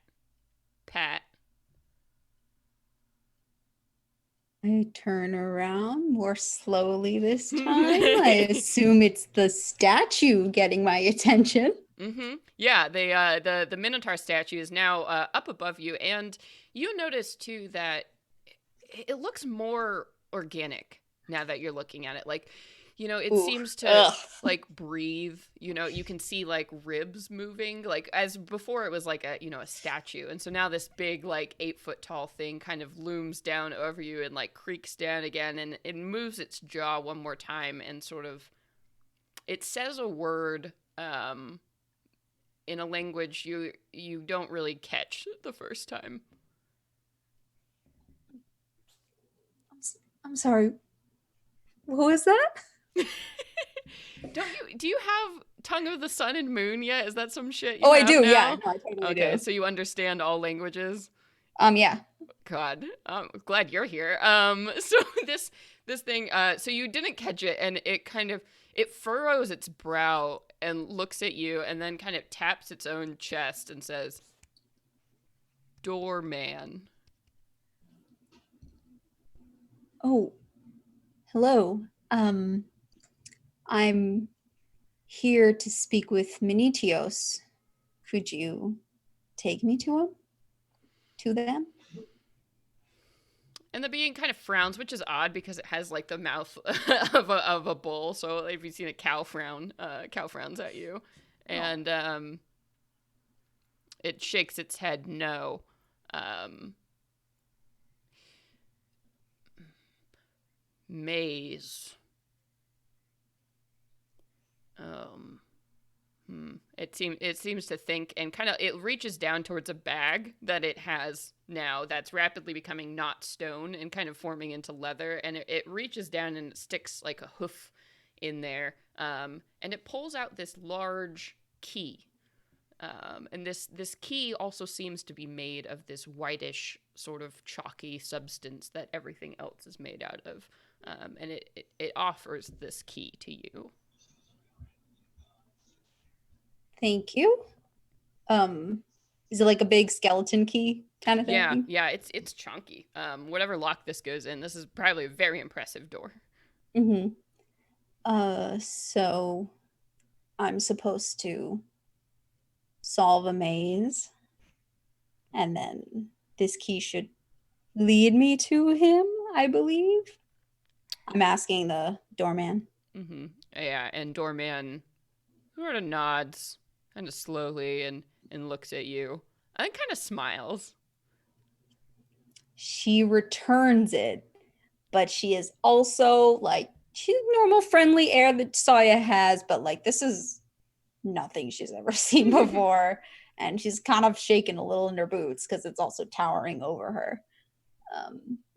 [SPEAKER 2] I turn around more slowly this time. I assume it's the statue getting my attention.
[SPEAKER 1] Mm-hmm. Yeah, the Minotaur statue is now up above you, and you notice too that it looks more organic now that you're looking at it. Like, it seems to like breathe. You can see like ribs moving. Like as before, it was like a statue, and so now this big like 8-foot tall thing kind of looms down over you and like creaks down again, and it moves its jaw one more time and sort of it says a word. In a language you don't really catch the first time.
[SPEAKER 2] I'm sorry. What was that?
[SPEAKER 1] Do you have Tongue of the Sun and Moon yet? Is that some shit you
[SPEAKER 2] Oh, I
[SPEAKER 1] have
[SPEAKER 2] do.
[SPEAKER 1] now?
[SPEAKER 2] Yeah, no, I totally
[SPEAKER 1] Okay,
[SPEAKER 2] do.
[SPEAKER 1] so you understand all languages?
[SPEAKER 2] Yeah.
[SPEAKER 1] God, I'm glad you're here. So this thing, so you didn't catch it, and it furrows its brow and looks at you, and then kind of taps its own chest and says, "Doorman."
[SPEAKER 2] Oh, hello. I'm here to speak with Minitios. Could you take me to him? To them?
[SPEAKER 1] And the being kind of frowns, which is odd because it has like the mouth of a bull. So if you've seen a cow frown, cow frowns at you, and it shakes its head no. Maze. It seems to think, and kind of it reaches down towards a bag that it has now that's rapidly becoming not stone and kind of forming into leather, and it reaches down and it sticks like a hoof in there, and it pulls out this large key, and this key also seems to be made of this whitish sort of chalky substance that everything else is made out of, and it offers this key to you.
[SPEAKER 2] Thank you. Is it like a big skeleton key kind of thing?
[SPEAKER 1] Yeah, it's chunky. Whatever lock this goes in, this is probably a very impressive door.
[SPEAKER 2] Mm-hmm. So I'm supposed to solve a maze, and then this key should lead me to him, I believe. I'm asking the doorman.
[SPEAKER 1] Mm-hmm. Yeah, and doorman sort of nods kind of slowly and looks at you and kind of smiles.
[SPEAKER 2] She returns it, but she is also like, she's normal friendly air that Sawyeh has, but like this is nothing she's ever seen before. And she's kind of shaking a little in her boots because it's also towering over her.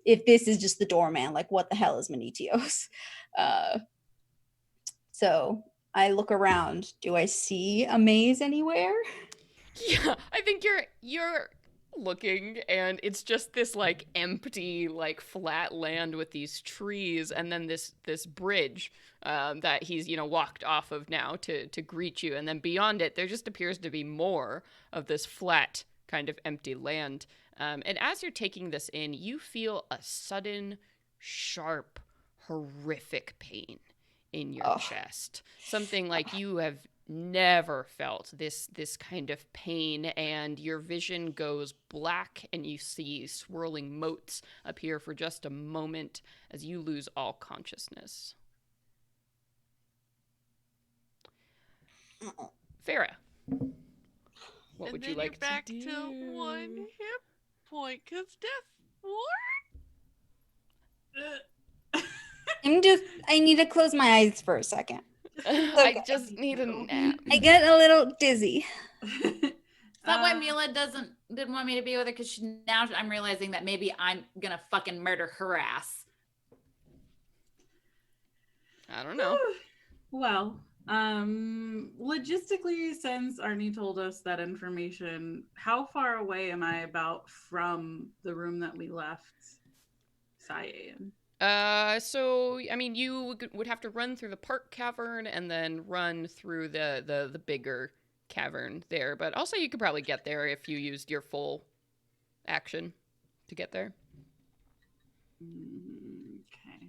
[SPEAKER 2] If this is just the doorman, like what the hell is Minitios? So I look around. Do I see a maze anywhere?
[SPEAKER 1] Yeah, I think you're looking, and it's just this like empty, like flat land with these trees, and then this bridge that he's walked off of now to greet you, and then beyond it, there just appears to be more of this flat kind of empty land. And as you're taking this in, you feel a sudden, sharp, horrific pain in your chest. Something like you have never felt this kind of pain, and your vision goes black and you see swirling motes appear for just a moment as you lose all consciousness. Farah, what would you like
[SPEAKER 5] you're back
[SPEAKER 1] to do?
[SPEAKER 5] to 1 hit point because death ward.
[SPEAKER 2] I need to close my eyes for a second.
[SPEAKER 1] I just need a nap.
[SPEAKER 2] I get a little dizzy.
[SPEAKER 3] Is that why Mila didn't want me to be with her? Because now I'm realizing that maybe I'm gonna fucking murder her ass.
[SPEAKER 1] I don't know.
[SPEAKER 4] Well, logistically, since Arnie told us that information, how far away am I about from the room that we left Sawyeh in?
[SPEAKER 1] So I mean, you would have to run through the park cavern and then run through the bigger cavern there. But also, you could probably get there if you used your full action to get there.
[SPEAKER 4] Okay.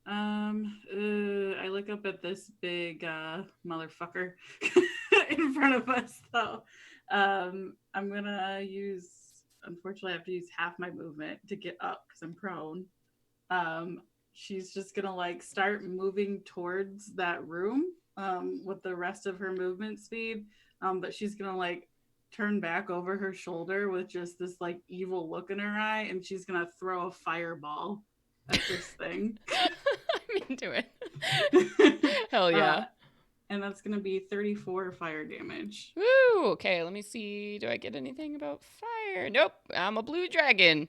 [SPEAKER 4] I look up at this big motherfucker in front of us, though. I'm gonna unfortunately, I have to use half my movement to get up because I'm prone. She's just gonna like start moving towards that room with the rest of her movement speed, but she's gonna like turn back over her shoulder with just this like evil look in her eye, and she's gonna throw a fireball at this thing.
[SPEAKER 1] I'm into it. Hell yeah.
[SPEAKER 4] And that's gonna be 34 fire damage.
[SPEAKER 1] Woo! Okay, let me see. Do I get anything about fire? Nope. I'm a blue dragon.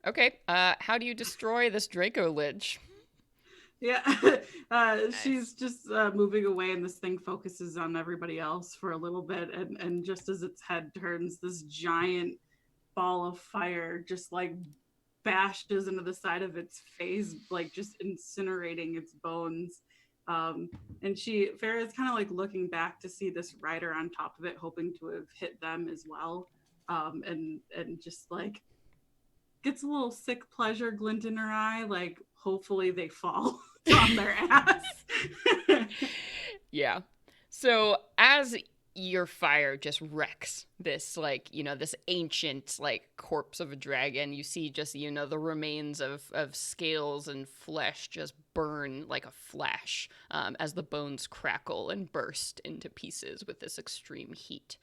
[SPEAKER 1] Okay. How do you destroy this Draco Lich?
[SPEAKER 4] Yeah. She's just moving away, and this thing focuses on everybody else for a little bit, and just as its head turns, this giant ball of fire just like bashes into the side of its face, like just incinerating its bones. And Farah's kind of like looking back to see this rider on top of it, hoping to have hit them as well. And just like gets a little sick pleasure glint in her eye, like hopefully they fall on their ass.
[SPEAKER 1] Yeah. So as your fire just wrecks this, like, this ancient, like, corpse of a dragon, you see just, the remains of scales and flesh just burn like a flash as the bones crackle and burst into pieces with this extreme heat.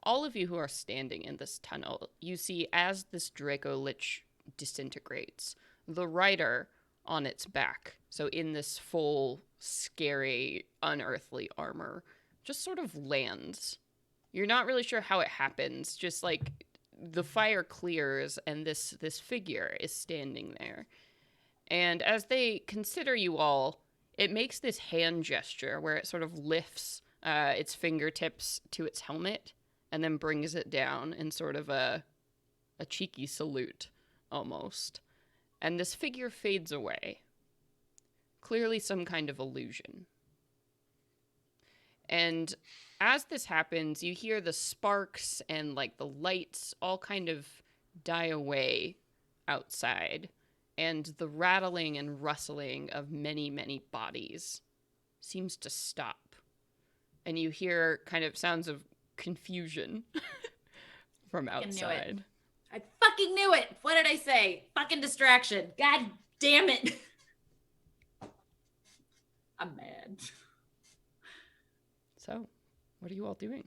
[SPEAKER 1] All of you who are standing in this tunnel, you see as this Draco Lich disintegrates, the rider on its back, so in this full, scary, unearthly armor, just sort of lands. You're not really sure how it happens, just like the fire clears and this figure is standing there. And as they consider you all, it makes this hand gesture where it sort of lifts its fingertips to its helmet and then brings it down in sort of a cheeky salute, almost. And this figure fades away. Clearly some kind of illusion. And as this happens, you hear the sparks and like the lights all kind of die away outside. And the rattling and rustling of many, many bodies seems to stop. And you hear kind of sounds of confusion from outside.
[SPEAKER 3] I fucking knew it. What did I say? Fucking distraction. God damn it. I'm mad.
[SPEAKER 1] So, what are you all doing?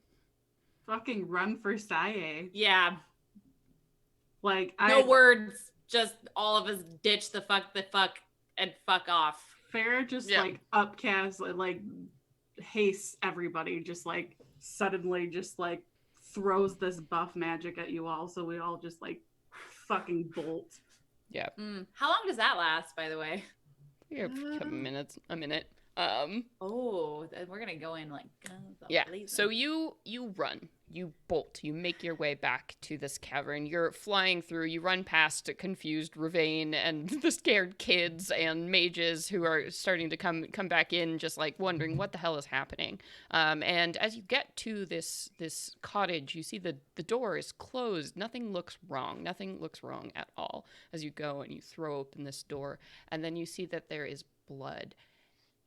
[SPEAKER 4] Fucking run for Sawyeh.
[SPEAKER 3] Yeah.
[SPEAKER 4] Like,
[SPEAKER 3] no words. Just all of us ditch the fuck, and fuck off.
[SPEAKER 4] Farah just like upcast, like hastes everybody, just like suddenly just like throws this buff magic at you all, so we all just like fucking bolt.
[SPEAKER 1] Yeah.
[SPEAKER 3] How long does that last, by the way?
[SPEAKER 1] A minute.
[SPEAKER 3] Oh, we're gonna go in like guns.
[SPEAKER 1] Yeah. So you run, you bolt, you make your way back to this cavern. You're flying through. You run past confused Ravane and the scared kids and mages who are starting to come back in, just like wondering what the hell is happening. And as you get to this cottage, you see the door is closed. Nothing looks wrong. Nothing looks wrong at all. As you go and you throw open this door, and then you see that there is blood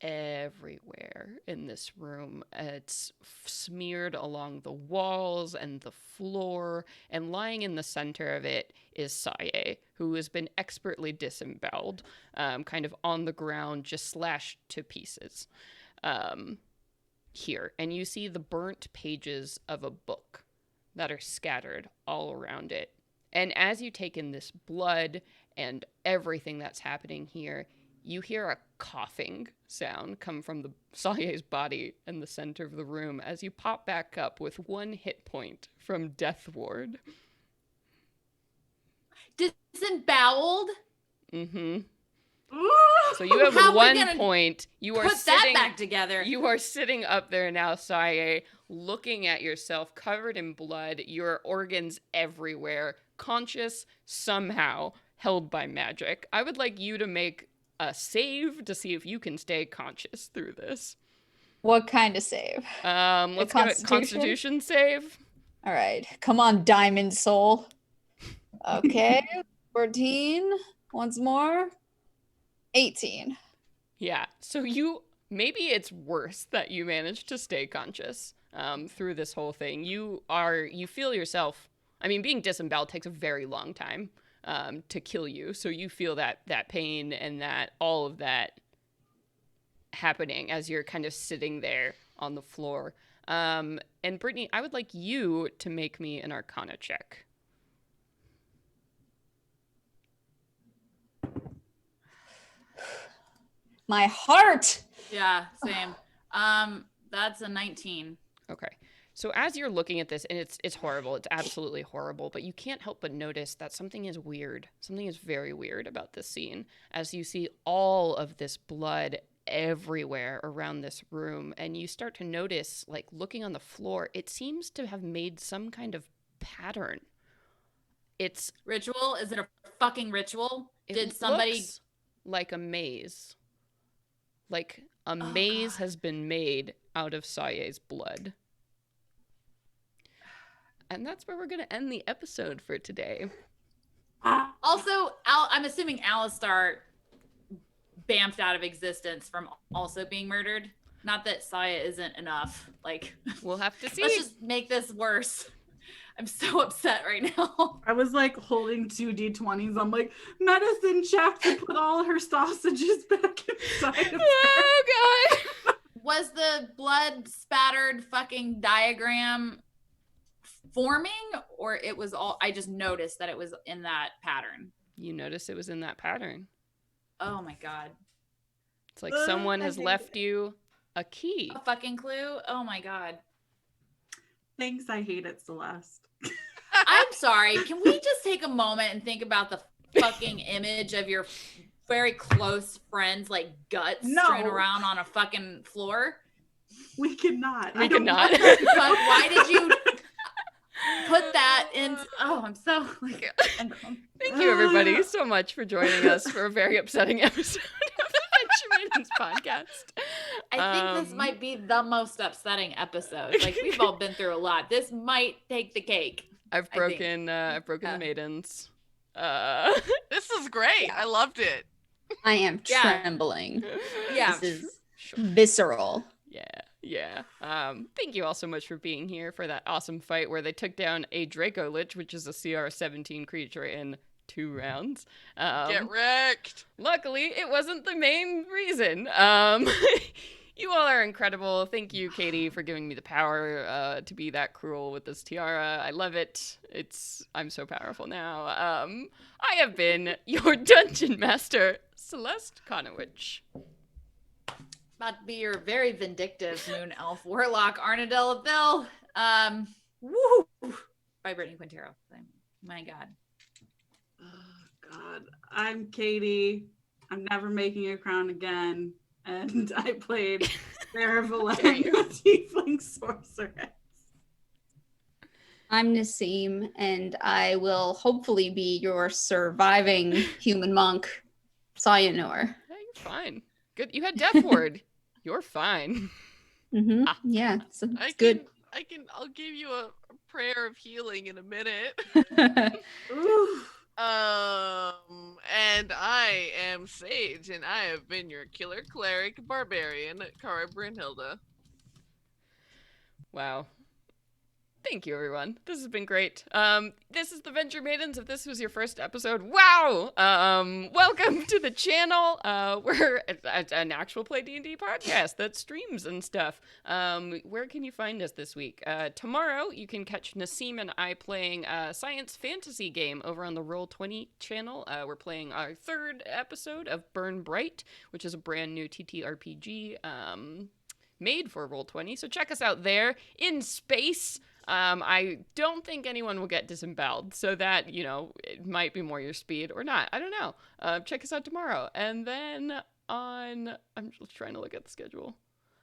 [SPEAKER 1] everywhere in this room. It's smeared along the walls and the floor, and lying in the center of it is Sawyeh, who has been expertly disemboweled, kind of on the ground, just slashed to pieces. Here, and you see the burnt pages of a book that are scattered all around it. And as you take in this blood and everything that's happening here, you hear a coughing sound come from the Sawyeh's body in the center of the room as you pop back up with 1 hit point from Death Ward.
[SPEAKER 3] Disemboweled?
[SPEAKER 1] Mm-hmm.
[SPEAKER 4] Ooh.
[SPEAKER 1] So you have
[SPEAKER 3] How are we
[SPEAKER 1] 1
[SPEAKER 3] gonna
[SPEAKER 1] point. You are
[SPEAKER 3] Put that
[SPEAKER 1] sitting
[SPEAKER 3] back together.
[SPEAKER 1] You are sitting up there now, Sawyeh, looking at yourself, covered in blood, your organs everywhere, conscious, somehow, held by magic. I would like you to make a save to see if you can stay conscious through this.
[SPEAKER 2] What kind of save?
[SPEAKER 1] Let's get a Constitution save.
[SPEAKER 2] All right. Come on, Diamond Soul. Okay. 14. Once more. 18.
[SPEAKER 1] Yeah, so maybe it's worse that you managed to stay conscious through this whole thing. You feel yourself, I mean, being disemboweled takes a very long time to kill you, so you feel that pain and that all of that happening as you're kind of sitting there on the floor. And Brittany, I would like you to make me an Arcana check.
[SPEAKER 2] My heart.
[SPEAKER 3] Yeah, same. That's a 19.
[SPEAKER 1] Okay. So as you're looking at this, and it's horrible, it's absolutely horrible, but you can't help but notice that something is weird. Something is very weird about this scene as you see all of this blood everywhere around this room, and you start to notice, like, looking on the floor, it seems to have made some kind of pattern. It's
[SPEAKER 3] Ritual? Is it a fucking ritual?
[SPEAKER 1] it
[SPEAKER 3] Did somebody
[SPEAKER 1] looks like a maze. Like a maze
[SPEAKER 3] God.
[SPEAKER 1] has been made out of Sawyeh's blood. And that's where we're going to end the episode for today.
[SPEAKER 3] Also, I'm assuming Alistar bamfed out of existence from also being murdered. Not that Sawyeh isn't enough. Like,
[SPEAKER 1] We'll have to see.
[SPEAKER 3] let's just make this worse. I'm so upset right now.
[SPEAKER 4] I was like holding 2 D20s. I'm like, medicine check to put all her sausages back inside of her.
[SPEAKER 1] Oh, God.
[SPEAKER 3] Was the blood spattered fucking diagram forming, or it was all, I just noticed that it was in that pattern?
[SPEAKER 1] You notice it was in that pattern.
[SPEAKER 3] Oh my God.
[SPEAKER 1] It's like someone has left you a key.
[SPEAKER 3] A fucking clue? Oh my God.
[SPEAKER 4] Thanks, I hate it, Celeste.
[SPEAKER 3] I'm sorry. Can we just take a moment and think about the fucking image of your very close friends, like guts strewn around on a fucking floor?
[SPEAKER 4] We cannot.
[SPEAKER 1] We cannot.
[SPEAKER 3] Fuck, why did you put that in? Oh, I'm so like.
[SPEAKER 1] Thank you, everybody, so much for joining us for a very upsetting episode of the Adventure Maidens podcast.
[SPEAKER 3] I think this might be the most upsetting episode. Like, we've all been through a lot. This might take the cake.
[SPEAKER 1] I've broken the Maidens.
[SPEAKER 5] This is great. I loved it.
[SPEAKER 2] I am
[SPEAKER 3] Yeah.
[SPEAKER 2] trembling.
[SPEAKER 3] Yeah.
[SPEAKER 2] This is visceral.
[SPEAKER 1] Yeah. Thank you all so much for being here for that awesome fight where they took down a Draco Lich, which is a CR 17 creature, in 2 rounds.
[SPEAKER 5] Get wrecked.
[SPEAKER 1] Luckily, it wasn't the main reason. You all are incredible. Thank you, Katie, for giving me the power to be that cruel with this tiara. I love it. I'm so powerful now. I have been your dungeon master, Celeste Conowitch.
[SPEAKER 3] About to be your very vindictive moon elf warlock, Arnadella Bill. Woo! By Brittany Quintero. My God.
[SPEAKER 4] Oh, God. I'm Katie. I'm never making a crown again. And I played Maravalette, the Tiefling Sorceress.
[SPEAKER 2] I'm Nassim, and I will hopefully be your surviving human monk, Sawyeh.
[SPEAKER 1] Yeah, you're fine. Good. You had Death Ward. You're fine.
[SPEAKER 2] Mm-hmm. Yeah, it's good.
[SPEAKER 5] I'll give you a prayer of healing in a minute.
[SPEAKER 4] Ooh.
[SPEAKER 5] And I am Sage, and I have been your killer cleric barbarian, Cara Brynhilda.
[SPEAKER 1] Wow. Thank you, everyone. This has been great. This is the Venture Maidens. If this was your first episode, wow! Welcome to the channel. We're an actual play D&D podcast that streams and stuff. Where can you find us this week? Tomorrow, you can catch Nassim and I playing a science fantasy game over on the Roll20 channel. We're playing our third episode of Burn Bright, which is a brand new TTRPG made for Roll20. So check us out there in space. I don't think anyone will get disemboweled, so that, it might be more your speed or not. I don't know. Check us out tomorrow. And then I'm just trying to look at the schedule.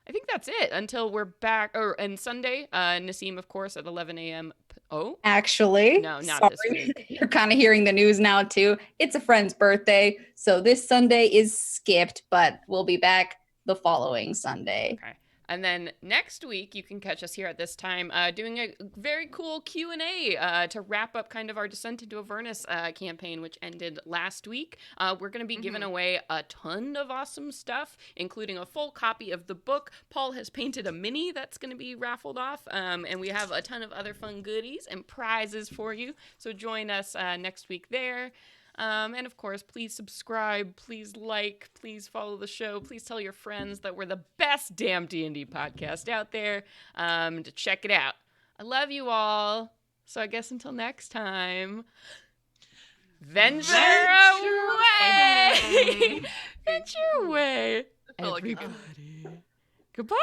[SPEAKER 1] I think that's it until we're back. And Sunday, Nassim, of course, at 11 a.m. Oh?
[SPEAKER 2] Actually,
[SPEAKER 1] No, not
[SPEAKER 2] sorry.
[SPEAKER 1] this week.
[SPEAKER 2] You're kind of hearing the news now, too. It's a friend's birthday, so this Sunday is skipped, but we'll be back the following Sunday.
[SPEAKER 1] Okay. And then next week, you can catch us here at this time doing a very cool Q&A to wrap up kind of our Descent into Avernus campaign, which ended last week. We're going to be giving away a ton of awesome stuff, including a full copy of the book. Paul has painted a mini that's going to be raffled off, and we have a ton of other fun goodies and prizes for you. So join us next week there. And of course, please subscribe, please like, please follow the show, please tell your friends that we're the best damn D&D podcast out there, to check it out. I love you all. So I guess until next time, venture away! Venture away,
[SPEAKER 5] I feel like
[SPEAKER 1] everybody. Goodbye!